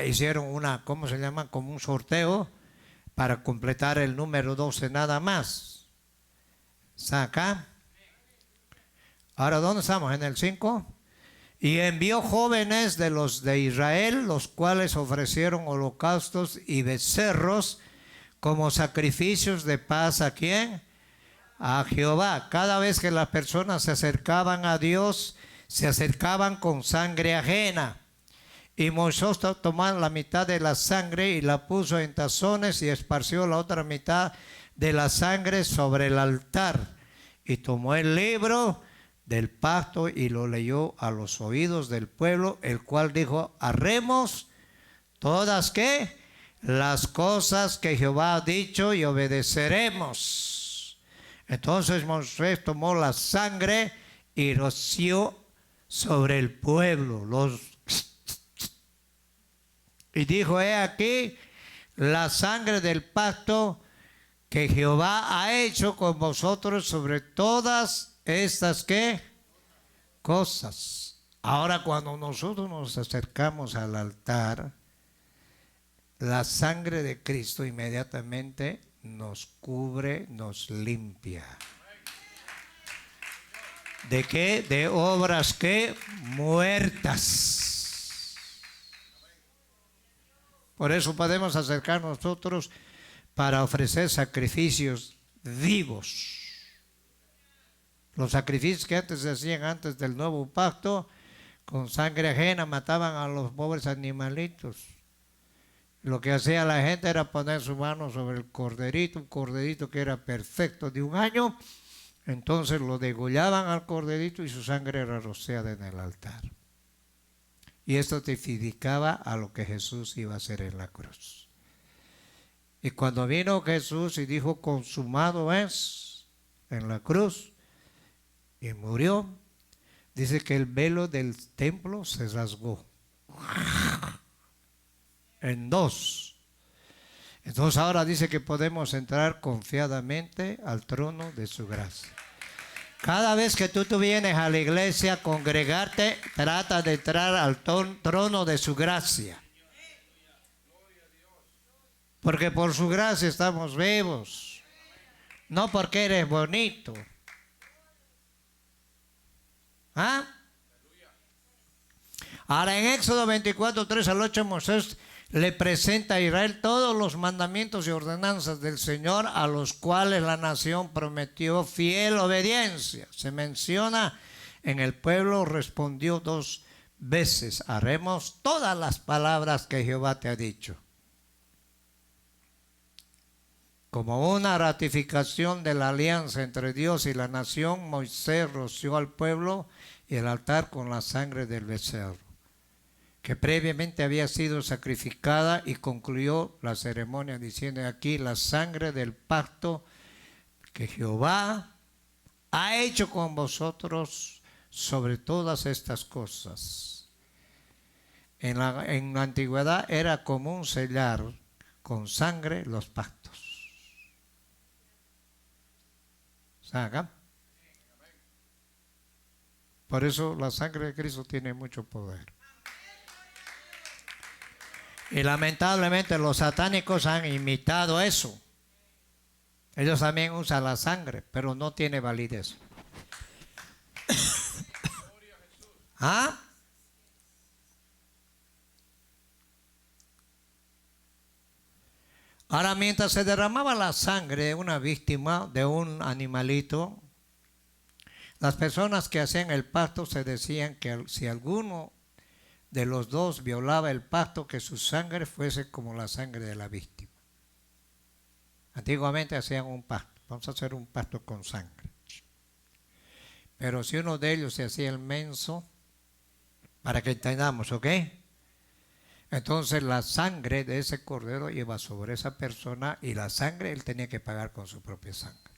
hicieron una, ¿cómo se llama? Como un sorteo para completar el número 12 nada más. ¿Está acá? Ahora, ¿dónde estamos? En el 5. Y envió jóvenes de los de Israel, los cuales ofrecieron holocaustos y becerros como sacrificios de paz. ¿A quién? A Jehová. Cada vez que las personas se acercaban a Dios, se acercaban con sangre ajena. Y Moisés tomó la mitad de la sangre y la puso en tazones y esparció la otra mitad de la sangre sobre el altar. Y tomó el libro del pacto y lo leyó a los oídos del pueblo, el cual dijo: haremos todas ¿qué? Las cosas que Jehová ha dicho y obedeceremos. Entonces Moisés tomó la sangre y roció sobre el pueblo, y dijo: he aquí la sangre del pacto que Jehová ha hecho con vosotros sobre todas estas ¿qué? Cosas. Ahora, cuando nosotros nos acercamos al altar, la sangre de Cristo inmediatamente nos cubre, nos limpia. ¿De qué? De obras ¿qué? Muertas. Por eso podemos acercar nosotros para ofrecer sacrificios vivos. Los sacrificios que antes se hacían antes del nuevo pacto, con sangre ajena mataban a los pobres animalitos. Lo que hacía la gente era poner su mano sobre el corderito, un corderito que era perfecto de 1 año. Entonces lo degollaban al corderito y su sangre era rociada en el altar. Y esto testificaba a lo que Jesús iba a hacer en la cruz. Y cuando vino Jesús y dijo: consumado es, en la cruz, y murió, dice que el velo del templo se rasgó en 2. Entonces ahora dice que podemos entrar confiadamente al trono de su gracia. Cada vez que tú vienes a la iglesia a congregarte, trata de entrar al trono de su gracia. Porque por su gracia estamos vivos, no porque eres bonito. ¿Ah? Ahora en Éxodo 24, 3 al 8, Moisés le presenta a Israel todos los mandamientos y ordenanzas del Señor, a los cuales la nación prometió fiel obediencia. Se menciona en el pueblo, respondió 2 veces: haremos todas las palabras que Jehová te ha dicho. Como una ratificación de la alianza entre Dios y la nación, Moisés roció al pueblo y el altar con la sangre del becerro, que previamente había sido sacrificada, y concluyó la ceremonia diciendo: aquí la sangre del pacto que Jehová ha hecho con vosotros sobre todas estas cosas. En la antigüedad era común sellar con sangre los pactos. ¿Saben? Por eso la sangre de Cristo tiene mucho poder. Y lamentablemente los satánicos han imitado eso. Ellos también usan la sangre, pero no tiene validez. ¿Ah? Ahora, mientras se derramaba la sangre de una víctima, de un animalito, las personas que hacían el pacto se decían que si alguno de los dos violaba el pacto, que su sangre fuese como la sangre de la víctima. Antiguamente hacían un pacto: vamos a hacer un pacto con sangre. Pero si uno de ellos se hacía el menso, para que entendamos, ¿ok? Entonces la sangre de ese cordero iba sobre esa persona, y la sangre él tenía que pagar con su propia sangre.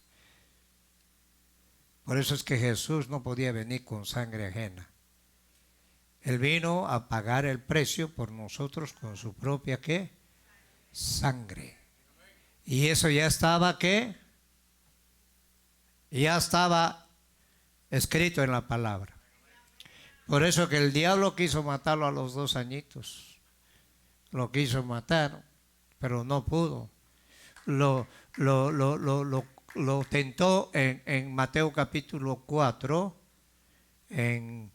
Por eso es que Jesús no podía venir con sangre ajena. Él vino a pagar el precio por nosotros con su propia, ¿qué? Sangre. Y eso ya estaba, ¿qué? Ya estaba escrito en la palabra. Por eso que el diablo quiso matarlo a los 2 añitos. Lo quiso matar, pero no pudo. Lo tentó en Mateo capítulo 4, en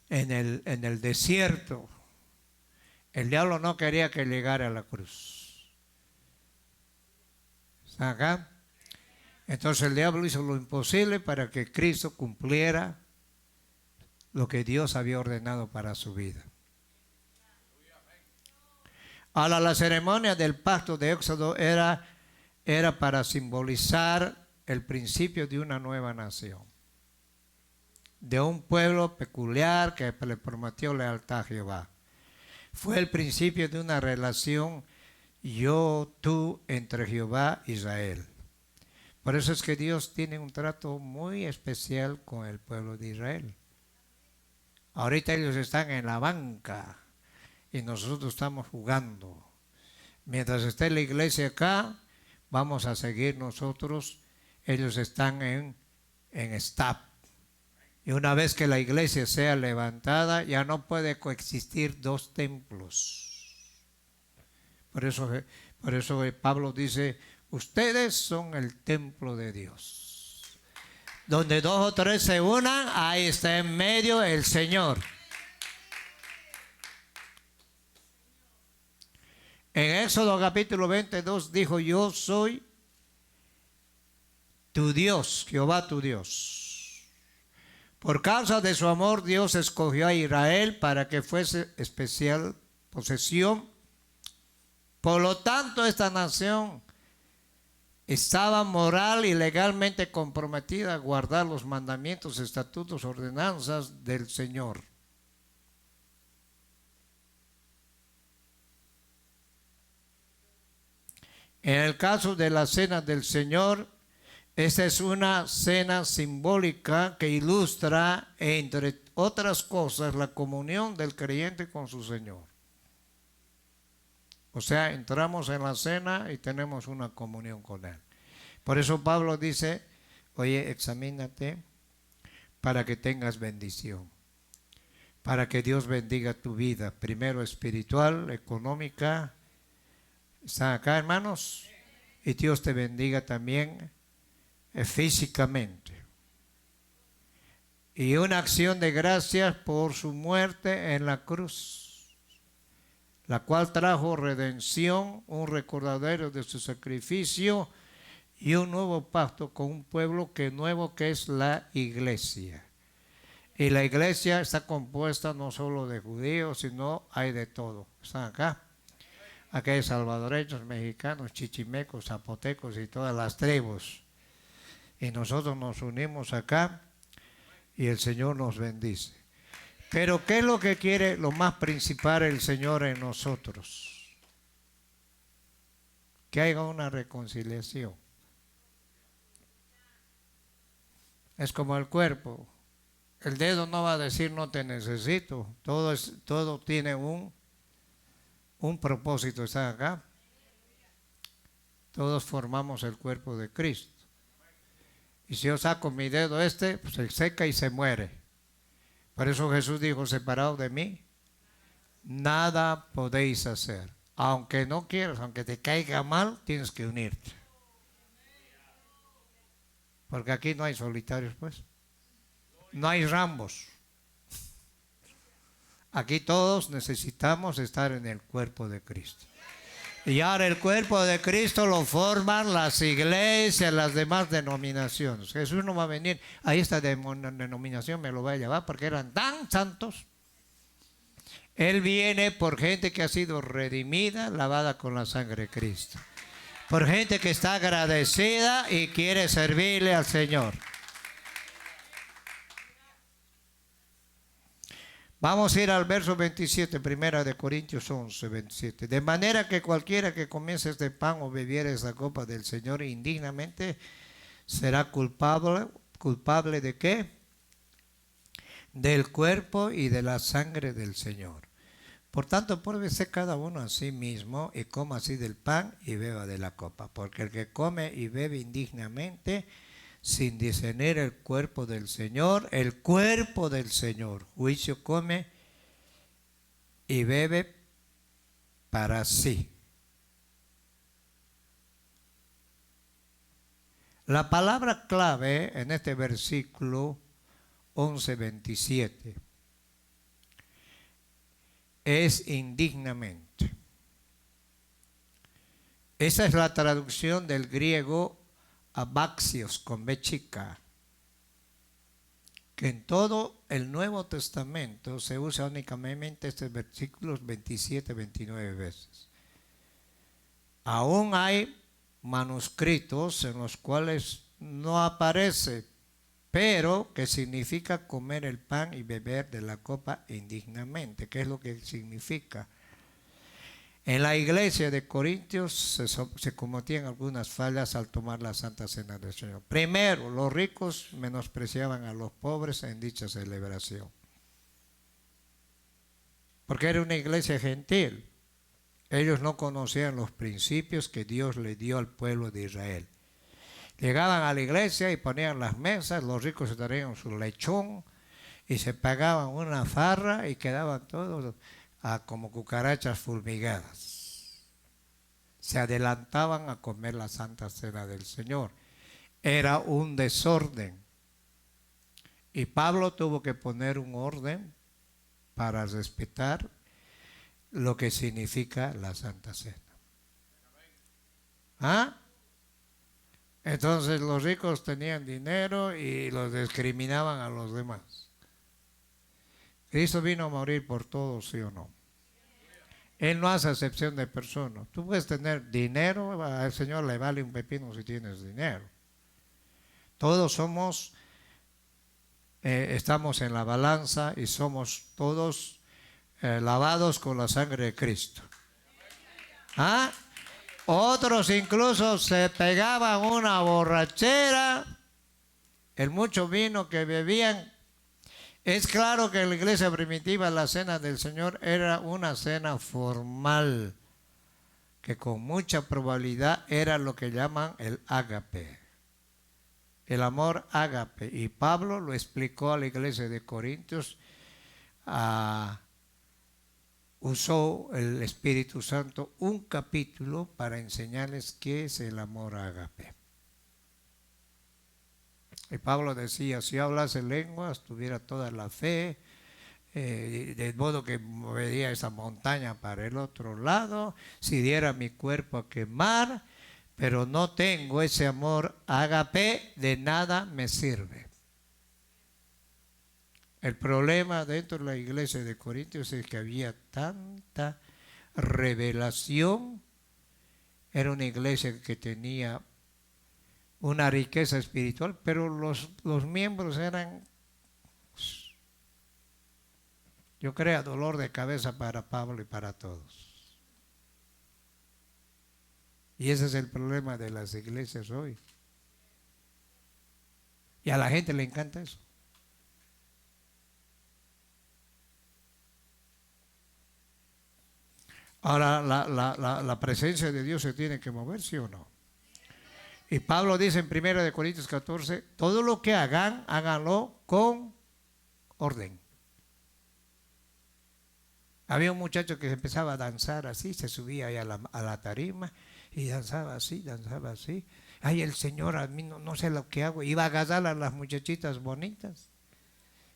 el desierto. El diablo no quería que llegara a la cruz. ¿Está acá? Entonces el diablo hizo lo imposible para que Cristo cumpliera lo que Dios había ordenado para su vida. Ahora, la ceremonia del pacto de Éxodo era para simbolizar el principio de una nueva nación, de un pueblo peculiar que le prometió lealtad a Jehová. Fue el principio de una relación yo-tú entre Jehová e Israel. Por eso es que Dios tiene un trato muy especial con el pueblo de Israel. Ahorita ellos están en la banca y nosotros estamos jugando. Mientras esté la iglesia acá, vamos a seguir nosotros. Ellos están en staff. Y una vez que la iglesia sea levantada, ya no puede coexistir 2 templos. Por eso Pablo dice: ustedes son el templo de Dios. Donde 2 o 3 se unan, ahí está en medio el Señor. En Éxodo capítulo 22 dijo: yo soy tu Dios, Jehová tu Dios. Por causa de su amor, Dios escogió a Israel para que fuese especial posesión. Por lo tanto, esta nación estaba moral y legalmente comprometida a guardar los mandamientos, estatutos, ordenanzas del Señor. En el caso de la cena del Señor, esta es una cena simbólica que ilustra, entre otras cosas, la comunión del creyente con su Señor. O sea, entramos en la cena y tenemos una comunión con Él. Por eso Pablo dice: oye, examínate para que tengas bendición, para que Dios bendiga tu vida, primero espiritual, económica. ¿Están acá, hermanos? Y Dios te bendiga también físicamente. Y una acción de gracias por su muerte en la cruz. la cual trajo redención, un recordadero de su sacrificio y un nuevo pacto con un pueblo que nuevo que es la iglesia. Y la iglesia está compuesta no solo de judíos, sino hay de todo. Están acá. Aquí hay salvadoreños, mexicanos, chichimecos, zapotecos y todas las tribus. Y nosotros nos unimos acá y el Señor nos bendice. Pero ¿qué es lo que quiere lo más principal el Señor en nosotros? Que haya una reconciliación. Es como el cuerpo. El dedo no va a decir no te necesito. Todo tiene un propósito. ¿Está acá? Todos formamos el cuerpo de Cristo. Y si yo saco mi dedo pues se seca y se muere. Por eso Jesús dijo, separado de mí, nada podéis hacer. Aunque no quieras, aunque te caiga mal, tienes que unirte. Porque aquí no hay solitarios, pues. No hay Rambos. Aquí todos necesitamos estar en el cuerpo de Cristo. Y ahora el cuerpo de Cristo lo forman las iglesias, las demás denominaciones. Jesús no va a venir a esta denominación, me lo va a llevar porque eran tan santos. Él viene por gente que ha sido redimida, lavada con la sangre de Cristo. Por gente que está agradecida y quiere servirle al Señor. Vamos a ir al verso 27, primera de Corintios 11, 27. De manera que cualquiera que comience este pan o bebiere esta copa del Señor indignamente será culpable ¿de qué? Del cuerpo y de la sangre del Señor. Por tanto, pruébese cada uno a sí mismo y coma así del pan y beba de la copa. Porque el que come y bebe indignamente, sin discernir el cuerpo del Señor, juicio come y bebe para sí. La palabra clave en este versículo 11:27 es indignamente. Esa es la traducción del griego abaxios con B chica, que en todo el Nuevo Testamento se usa únicamente estos versículos 27, 29 veces. Aún hay manuscritos en los cuales no aparece, pero que significa comer el pan y beber de la copa indignamente. ¿Qué es lo que significa? En la iglesia de Corintios se cometían algunas fallas al tomar la Santa Cena del Señor. Primero, los ricos menospreciaban a los pobres en dicha celebración. Porque era una iglesia gentil. Ellos no conocían los principios que Dios le dio al pueblo de Israel. Llegaban a la iglesia y ponían las mesas, los ricos se traían su lechón y se pagaban una farra y quedaban todos como cucarachas fulmigadas. Se adelantaban a comer la Santa Cena del Señor. Era un desorden. Y Pablo tuvo que poner un orden para respetar lo que significa la Santa Cena. ¿Ah? Entonces los ricos tenían dinero y los discriminaban a los demás. Cristo vino a morir por todos, ¿sí o no? Él no hace excepción de personas. Tú puedes tener dinero, al Señor le vale un pepino si tienes dinero. Todos somos, estamos en la balanza y somos todos lavados con la sangre de Cristo. ¿Ah? Otros incluso se pegaban una borrachera, el mucho vino que bebían. Es claro que en la iglesia primitiva la cena del Señor era una cena formal, que con mucha probabilidad era lo que llaman el ágape, el amor ágape. Y Pablo lo explicó a la iglesia de Corintios, usó el Espíritu Santo un capítulo para enseñarles qué es el amor ágape. Y Pablo decía, si hablas en lenguas, tuviera toda la fe, de modo que movería esa montaña para el otro lado, si diera mi cuerpo a quemar, pero no tengo ese amor ágape, de nada me sirve. El problema dentro de la iglesia de Corintios es que había tanta revelación. Era una iglesia que tenía una riqueza espiritual, pero los miembros eran, yo creo, dolor de cabeza para Pablo y para todos. Y ese es el problema de las iglesias hoy. Y a la gente le encanta eso. Ahora, la presencia de Dios se tiene que mover, ¿sí o no? Y Pablo dice en 1 Corintios 14, todo lo que hagan, háganlo con orden. Había un muchacho que empezaba a danzar así, se subía ahí a la tarima y danzaba así, danzaba así. Ay, el Señor, a mí no sé lo que hago. Iba a agarrar a las muchachitas bonitas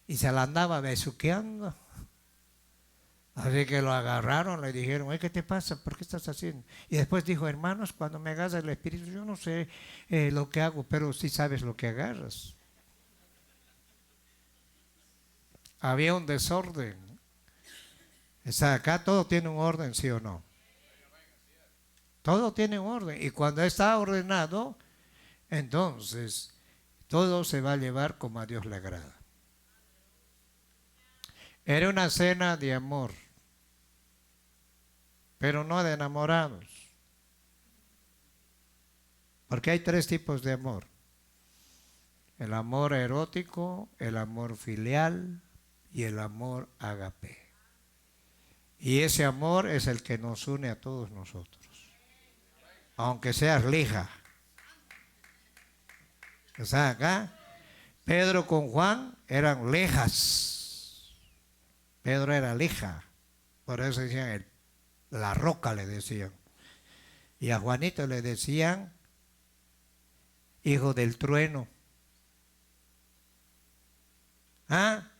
y se la andaba besuqueando. Así que lo agarraron, le dijeron, ¿qué te pasa? ¿Por qué estás haciendo? Y después dijo, hermanos, cuando me agarra el Espíritu, yo no sé lo que hago, pero sí sabes lo que agarras. Había un desorden. Acá todo tiene un orden, ¿sí o no? Todo tiene un orden. Y cuando está ordenado, entonces todo se va a llevar como a Dios le agrada. Era una cena de amor, pero no de enamorados. Porque hay 3 tipos de amor. El amor erótico, el amor filial y el amor ágape. Y ese amor es el que nos une a todos nosotros. Aunque seas lija. O sea, acá, Pedro con Juan eran lijas. Pedro era lija. Por eso decían, la roca le decían. Y a Juanito le decían, hijo del trueno. ¿Ah?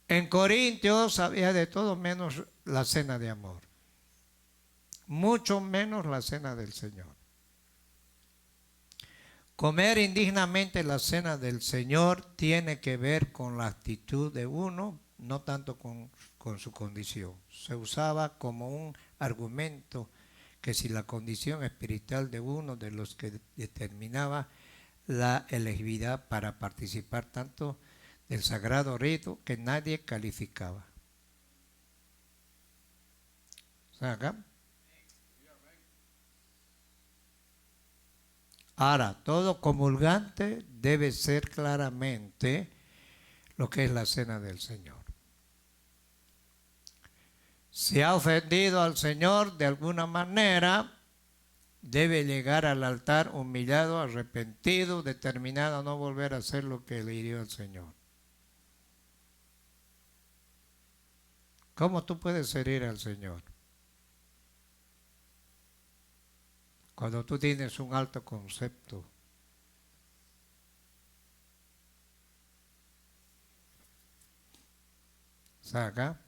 En Corintios había de todo menos la cena de amor. Mucho menos la cena del Señor. Comer indignamente la cena del Señor tiene que ver con la actitud de uno, no tanto con su condición. Se usaba como un argumento que si la condición espiritual de uno de los que determinaba la elegibilidad para participar tanto del sagrado rito que nadie calificaba. ¿Saca? Ahora, todo comulgante debe ser claramente lo que es la cena del Señor. Si ha ofendido al Señor de alguna manera, debe llegar al altar humillado, arrepentido, determinado a no volver a hacer lo que le hirió al Señor. ¿Cómo tú puedes herir al Señor? Cuando tú tienes un alto concepto. ¿Saca?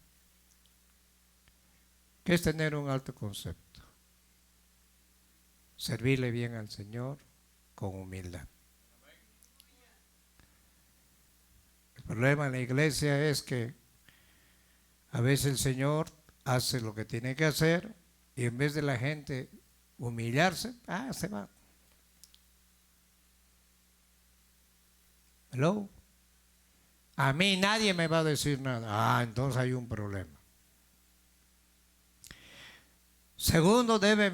¿Qué es tener un alto concepto? Servirle bien al Señor con humildad. El problema en la iglesia es que a veces el Señor hace lo que tiene que hacer y en vez de la gente humillarse, se va. ¿Hello? A mí nadie me va a decir nada. Entonces hay un problema. Segundo, debe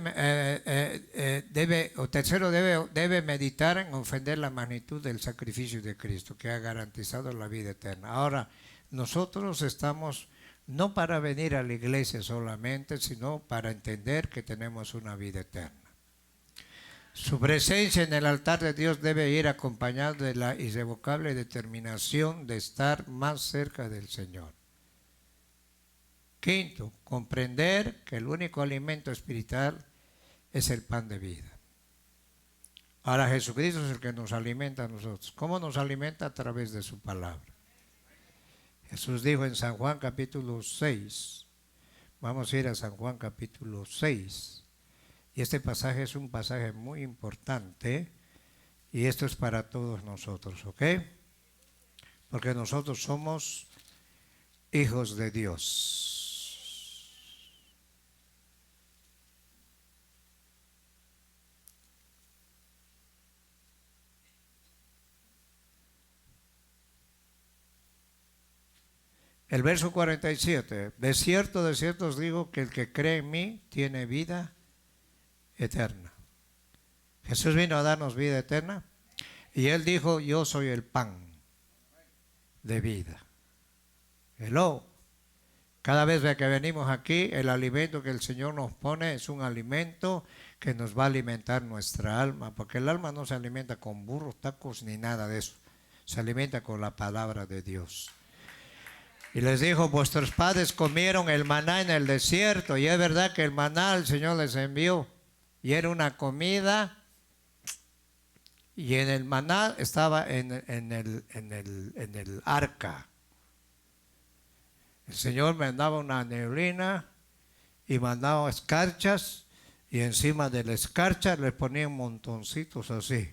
meditar en ofender la magnitud del sacrificio de Cristo que ha garantizado la vida eterna. Ahora, nosotros estamos no para venir a la iglesia solamente, sino para entender que tenemos una vida eterna. Su presencia en el altar de Dios debe ir acompañada de la irrevocable determinación de estar más cerca del Señor. Quinto, comprender que el único alimento espiritual es el pan de vida. Ahora Jesucristo es el que nos alimenta a nosotros. ¿Cómo nos alimenta? A través de su palabra. Jesús dijo en San Juan capítulo 6. Vamos a ir a San Juan capítulo 6. Y este pasaje es un pasaje muy importante. Y esto es para todos nosotros, ¿ok? Porque nosotros somos hijos de Dios. El verso 47, de cierto os digo que el que cree en mí tiene vida eterna. Jesús vino a darnos vida eterna y Él dijo, yo soy el pan de vida. Hello. Cada vez que venimos aquí, el alimento que el Señor nos pone es un alimento que nos va a alimentar nuestra alma, porque el alma no se alimenta con burros, tacos ni nada de eso. Se alimenta con la palabra de Dios. Y les dijo, vuestros padres comieron el maná en el desierto. Y es verdad que el maná el Señor les envió. Y era una comida. Y en el maná estaba en el arca. El Señor mandaba una neblina y mandaba escarchas. Y encima de la escarcha les ponían montoncitos así.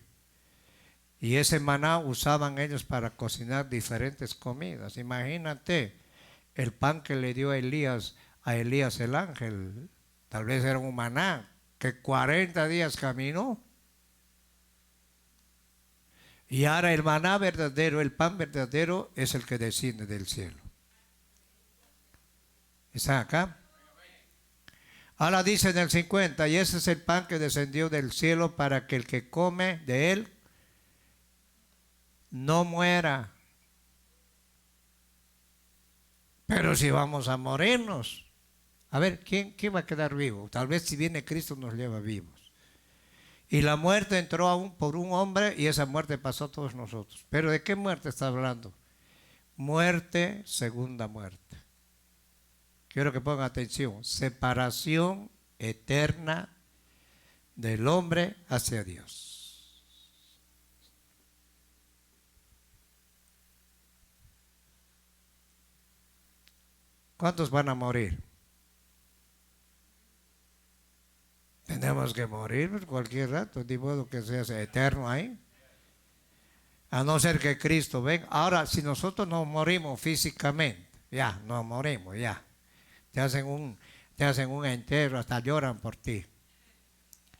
Y ese maná usaban ellos para cocinar diferentes comidas. Imagínate el pan que le dio a Elías el ángel. Tal vez era un maná que 40 días caminó. Y ahora el maná verdadero, el pan verdadero es el que desciende del cielo. ¿Está acá? Ahora dice en el 50, y ese es el pan que descendió del cielo para que el que come de él no muera. Pero si vamos a morirnos, a ver, ¿quién va a quedar vivo? Tal vez si viene Cristo nos lleva vivos. Y la muerte entró por un hombre y esa muerte pasó a todos nosotros. ¿Pero de qué muerte está hablando? Muerte, segunda muerte. Quiero que pongan atención. Separación eterna del hombre hacia Dios. ¿Cuántos van a morir? Tenemos que morir cualquier rato, de modo que sea eterno ahí. A no ser que Cristo venga. Ahora, si nosotros nos morimos físicamente, ya, nos morimos, ya. Te hacen un entierro, hasta lloran por ti.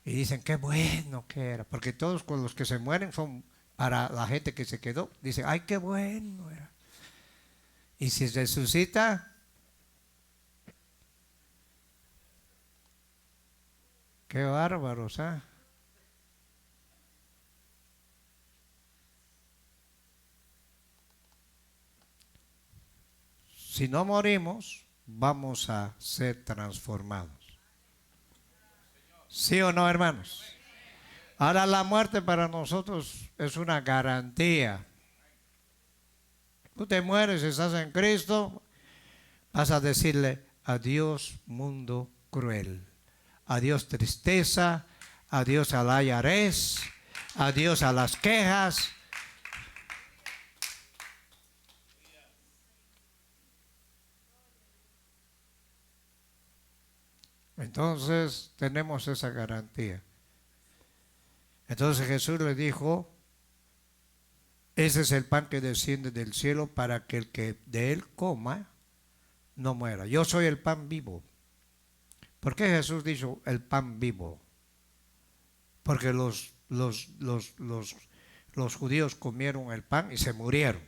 Y dicen, qué bueno que era. Porque todos con los que se mueren son para la gente que se quedó. Dicen, ay, qué bueno era. Y si resucita, qué bárbaros, ¿eh? Si no morimos, vamos a ser transformados. ¿Sí o no, hermanos? Ahora la muerte para nosotros es una garantía. Tú te mueres, estás en Cristo, vas a decirle adiós mundo cruel. Adiós tristeza, adiós al ayarés, adiós a las quejas. Entonces tenemos esa garantía. Entonces Jesús le dijo, ese es el pan que desciende del cielo para que el que de él coma no muera. Yo soy el pan vivo. ¿Por qué Jesús dijo el pan vivo? Porque los judíos comieron el pan y se murieron.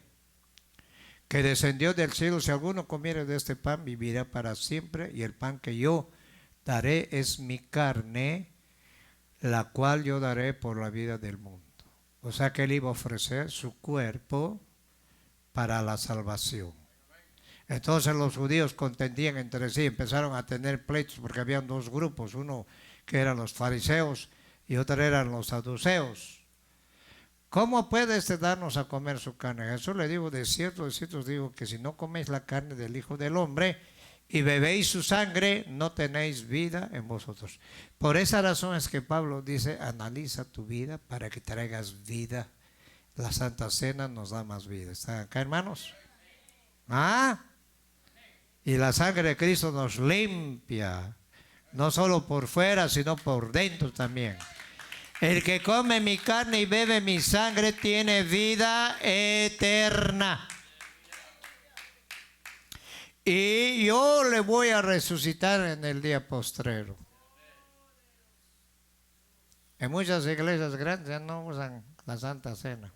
Que descendió del cielo, si alguno comiere de este pan, vivirá para siempre. Y el pan que yo daré es mi carne, la cual yo daré por la vida del mundo. O sea que él iba a ofrecer su cuerpo para la salvación. Entonces los judíos contendían entre sí, empezaron a tener pleitos porque habían dos grupos, uno que eran los fariseos y otro eran los saduceos. ¿Cómo puede darnos a comer su carne? Jesús le dijo, de cierto os digo que si no coméis la carne del Hijo del Hombre y bebéis su sangre, no tenéis vida en vosotros. Por esa razón es que Pablo dice, analiza tu vida para que traigas vida. La Santa Cena nos da más vida. ¿Están acá, hermanos? ¿Ah? Y la sangre de Cristo nos limpia, no solo por fuera, sino por dentro también. El que come mi carne y bebe mi sangre tiene vida eterna. Y yo le voy a resucitar en el día postrero. En muchas iglesias grandes ya no usan la Santa Cena.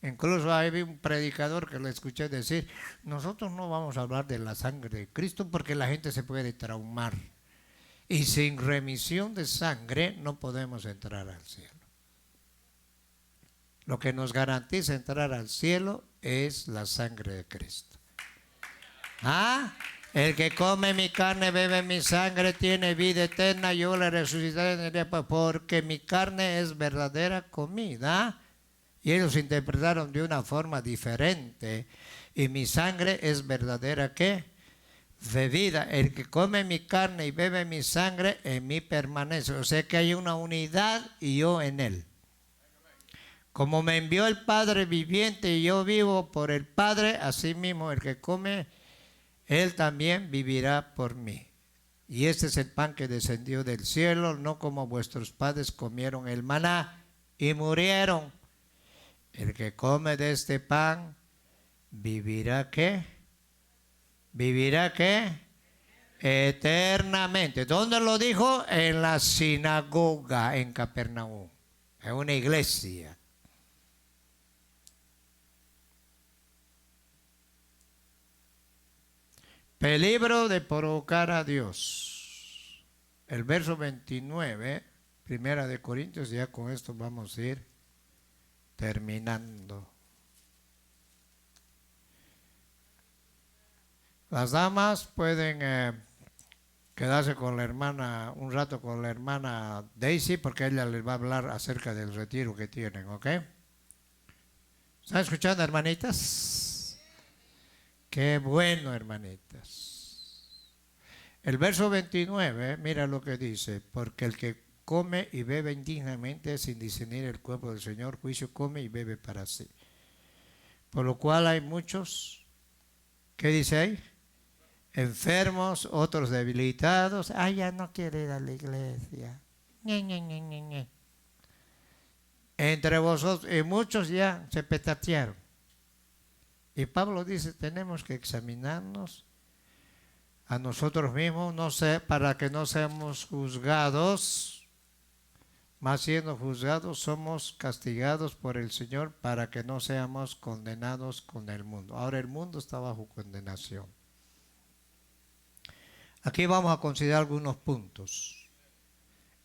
Incluso hay un predicador que le escuché decir, nosotros no vamos a hablar de la sangre de Cristo porque la gente se puede traumar. Y sin remisión de sangre no podemos entrar al cielo. Lo que nos garantiza entrar al cielo es la sangre de Cristo. ¿Ah? El que come mi carne, bebe mi sangre, tiene vida eterna, yo le resucitaré en el día, porque mi carne es verdadera comida. Y ellos interpretaron de una forma diferente. Y mi sangre es verdadera, ¿qué? Bebida. El que come mi carne y bebe mi sangre, en mí permanece. O sea que hay una unidad y yo en él. Como me envió el Padre viviente y yo vivo por el Padre, así mismo el que come, él también vivirá por mí. Y este es el pan que descendió del cielo, no como vuestros padres comieron el maná y murieron. El que come de este pan, ¿vivirá qué? ¿Vivirá qué? Eternamente. ¿Dónde lo dijo? En la sinagoga en Capernaum, en una iglesia. Peligro de provocar a Dios. El verso 29, Primera de Corintios, ya con esto vamos a ir terminando. Las damas pueden quedarse con la hermana, un rato con la hermana Daisy, porque ella les va a hablar acerca del retiro que tienen, ¿ok? ¿Están escuchando, hermanitas? Qué bueno, hermanitas. El verso 29, mira lo que dice, porque el que come y bebe indignamente sin discernir el cuerpo del Señor, juicio come y bebe para sí. Por lo cual hay muchos, ¿qué dice ahí? Enfermos, otros debilitados. Ya no quiere ir a la iglesia. Entre vosotros, y muchos ya se petatearon. Y Pablo dice, tenemos que examinarnos a nosotros mismos, no sé, para que no seamos juzgados, más siendo juzgados somos castigados por el Señor para que no seamos condenados con el mundo. Ahora el mundo está bajo condenación. Aquí vamos a considerar algunos puntos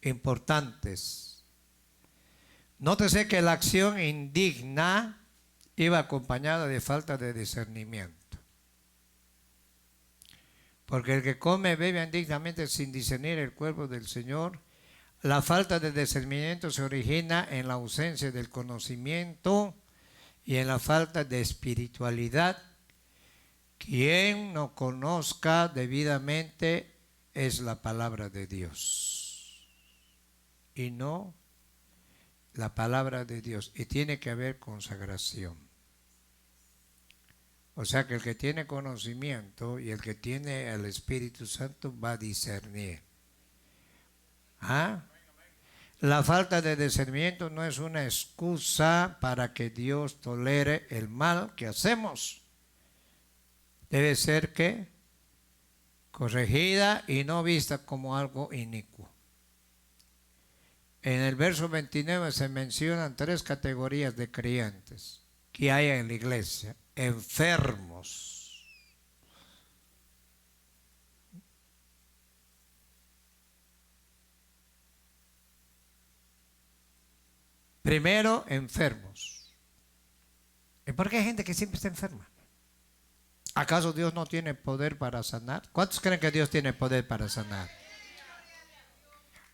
importantes. Nótese que la acción indigna iba acompañada de falta de discernimiento. Porque el que come, bebe indignamente sin discernir el cuerpo del Señor, la falta de discernimiento se origina en la ausencia del conocimiento y en la falta de espiritualidad. Quien no conozca debidamente es la palabra de Dios y no la palabra de Dios, y tiene que haber consagración. O sea que el que tiene conocimiento y el que tiene el Espíritu Santo va a discernir. La falta de discernimiento no es una excusa para que Dios tolere el mal que hacemos. Debe ser que corregida y no vista como algo inicuo. En el verso 29 se mencionan 3 categorías de creyentes que hay en la iglesia. Enfermos. Primero, enfermos. ¿Y por qué hay gente que siempre está enferma? ¿Acaso Dios no tiene poder para sanar? ¿Cuántos creen que Dios tiene poder para sanar?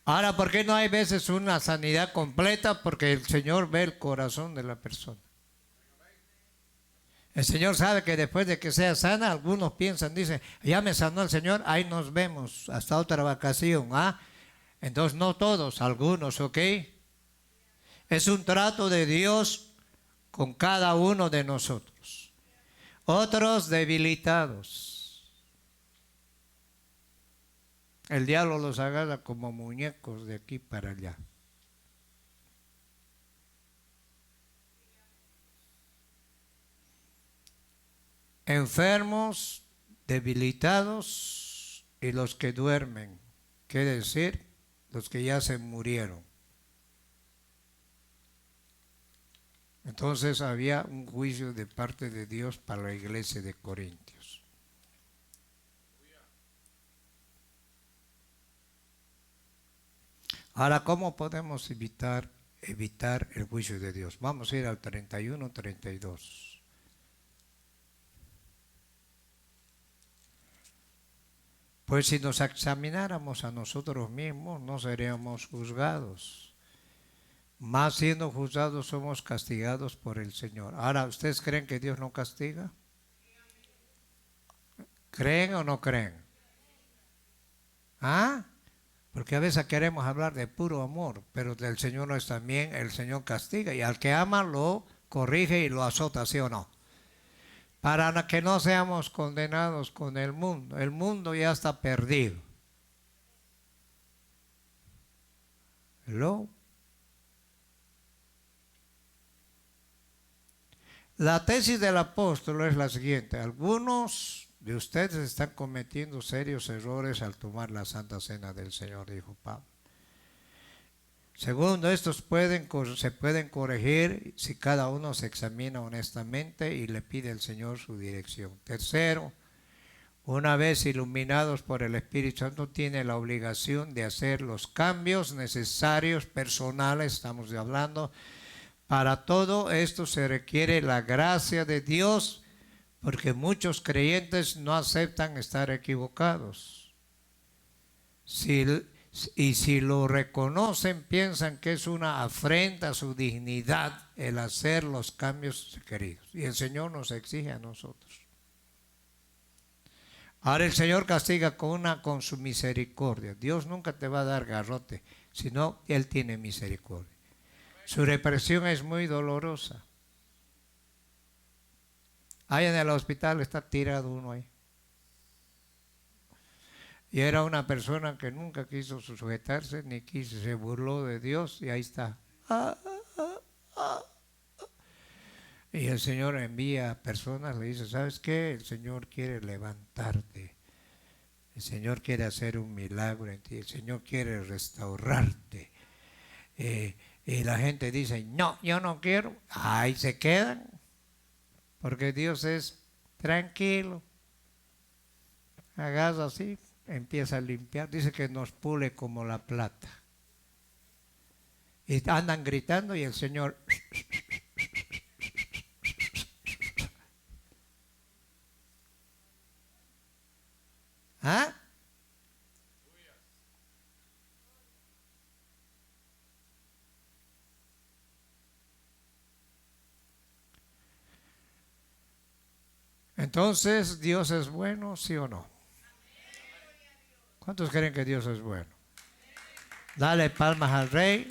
Ahora, ¿por qué no hay veces una sanidad completa? Porque el Señor ve el corazón de la persona. El Señor sabe que después de que sea sana, algunos piensan, dicen, ya me sanó el Señor, ahí nos vemos, hasta otra vacación. ¿Ah? Entonces no todos, algunos, ¿ok? Es un trato de Dios con cada uno de nosotros. Otros debilitados. El diablo los agarra como muñecos de aquí para allá. Enfermos, debilitados y los que duermen. Quiere decir, los que ya se murieron. Entonces había un juicio de parte de Dios para la iglesia de Corintios. Ahora, ¿cómo podemos evitar el juicio de Dios? Vamos a ir al 31, 32. Pues si nos examináramos a nosotros mismos, no seríamos juzgados. Más siendo juzgados somos castigados por el Señor. Ahora, ¿ustedes creen que Dios no castiga? ¿Creen o no creen? ¿Ah? Porque a veces queremos hablar de puro amor, pero del Señor no es también, el Señor castiga. Y al que ama lo corrige y lo azota, ¿sí o no? Para que no seamos condenados con el mundo. El mundo ya está perdido. ¿Hello? La tesis del apóstol es la siguiente. Algunos de ustedes están cometiendo serios errores al tomar la Santa Cena del Señor, dijo Pablo. Segundo, estos se pueden corregir si cada uno se examina honestamente y le pide al Señor su dirección. Tercero, una vez iluminados por el Espíritu Santo, tiene la obligación de hacer los cambios necesarios, personales, estamos hablando. Para todo esto se requiere la gracia de Dios, porque muchos creyentes no aceptan estar equivocados. Y si lo reconocen, piensan que es una afrenta a su dignidad el hacer los cambios queridos. Y el Señor nos exige a nosotros. Ahora el Señor castiga con su misericordia. Dios nunca te va a dar garrote, sino Él tiene misericordia. Su represión es muy dolorosa. Ahí en el hospital está tirado uno ahí. Y era una persona que nunca quiso sujetarse, ni quiso, se burló de Dios y ahí está. Y el Señor envía a personas, le dice, ¿sabes qué? El Señor quiere levantarte. El Señor quiere hacer un milagro en ti. El Señor quiere restaurarte. Y la gente dice, no, yo no quiero. Ahí se quedan. Porque Dios es tranquilo. Hagas así, empieza a limpiar. Dice que nos pule como la plata. Y andan gritando y el Señor... ¿Ah? Entonces, ¿Dios es bueno, sí o no? ¿Cuántos creen que Dios es bueno? Dale palmas al Rey.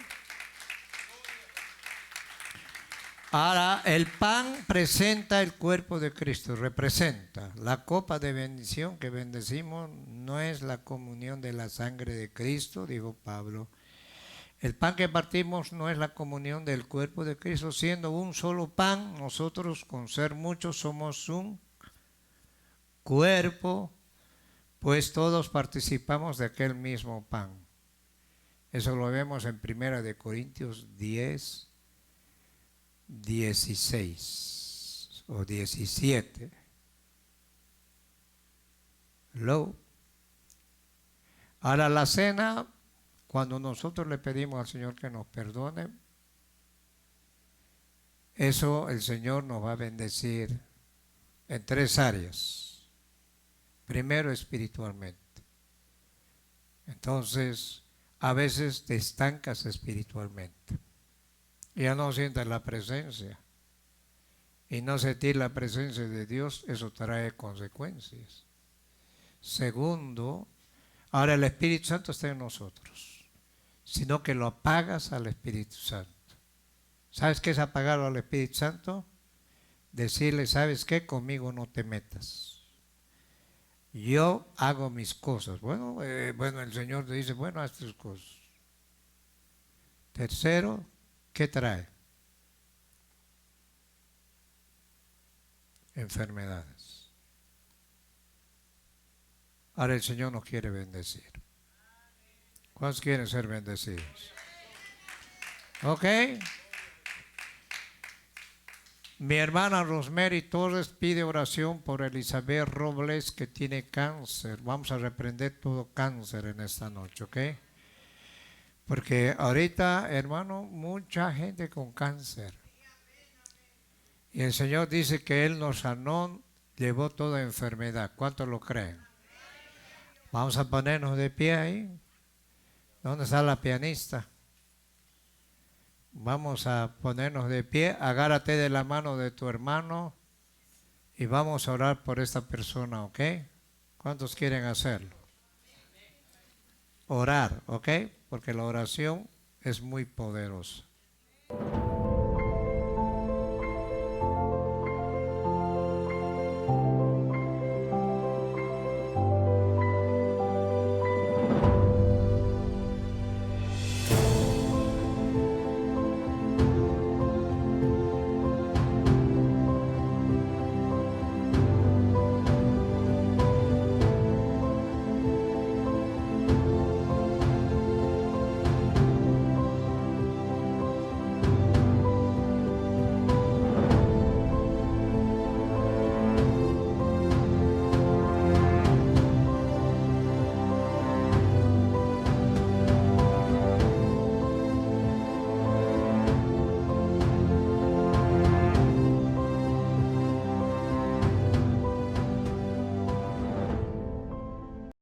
Ahora, el pan presenta el cuerpo de Cristo, representa. La copa de bendición que bendecimos no es la comunión de la sangre de Cristo, dijo Pablo. El pan que partimos no es la comunión del cuerpo de Cristo, siendo un solo pan, nosotros con ser muchos somos un cuerpo, pues todos participamos de aquel mismo pan. Eso lo vemos en 1 Corintios 10, 16 o 17. Ahora la cena, cuando nosotros le pedimos al Señor que nos perdone, eso el Señor nos va a bendecir en 3 áreas. Primero, espiritualmente. Entonces, a veces te estancas espiritualmente. Ya no sientes la presencia. y no sentir la presencia de Dios, eso trae consecuencias. Segundo, ahora el Espíritu Santo está en nosotros, sino que lo apagas al Espíritu Santo. ¿Sabes qué es apagarlo al Espíritu Santo? Decirle, ¿sabes qué? Conmigo no te metas. Yo hago mis cosas. Bueno, el Señor te dice, bueno, haz tus cosas. Tercero, ¿qué trae? Enfermedades. Ahora el Señor nos quiere bendecir. ¿Cuántos quieren ser bendecidos? ¿Ok? Mi hermana Rosemary Torres pide oración por Elizabeth Robles que tiene cáncer. Vamos a reprender todo cáncer en esta noche, ¿ok? Porque ahorita, hermano, mucha gente con cáncer. Y el Señor dice que Él nos sanó, llevó toda enfermedad. ¿Cuántos lo creen? Vamos a ponernos de pie ahí. ¿Dónde está la pianista? Vamos a ponernos de pie, agárrate de la mano de tu hermano y vamos a orar por esta persona, ¿ok? ¿Cuántos quieren hacerlo? Orar, ¿ok? Porque la oración es muy poderosa.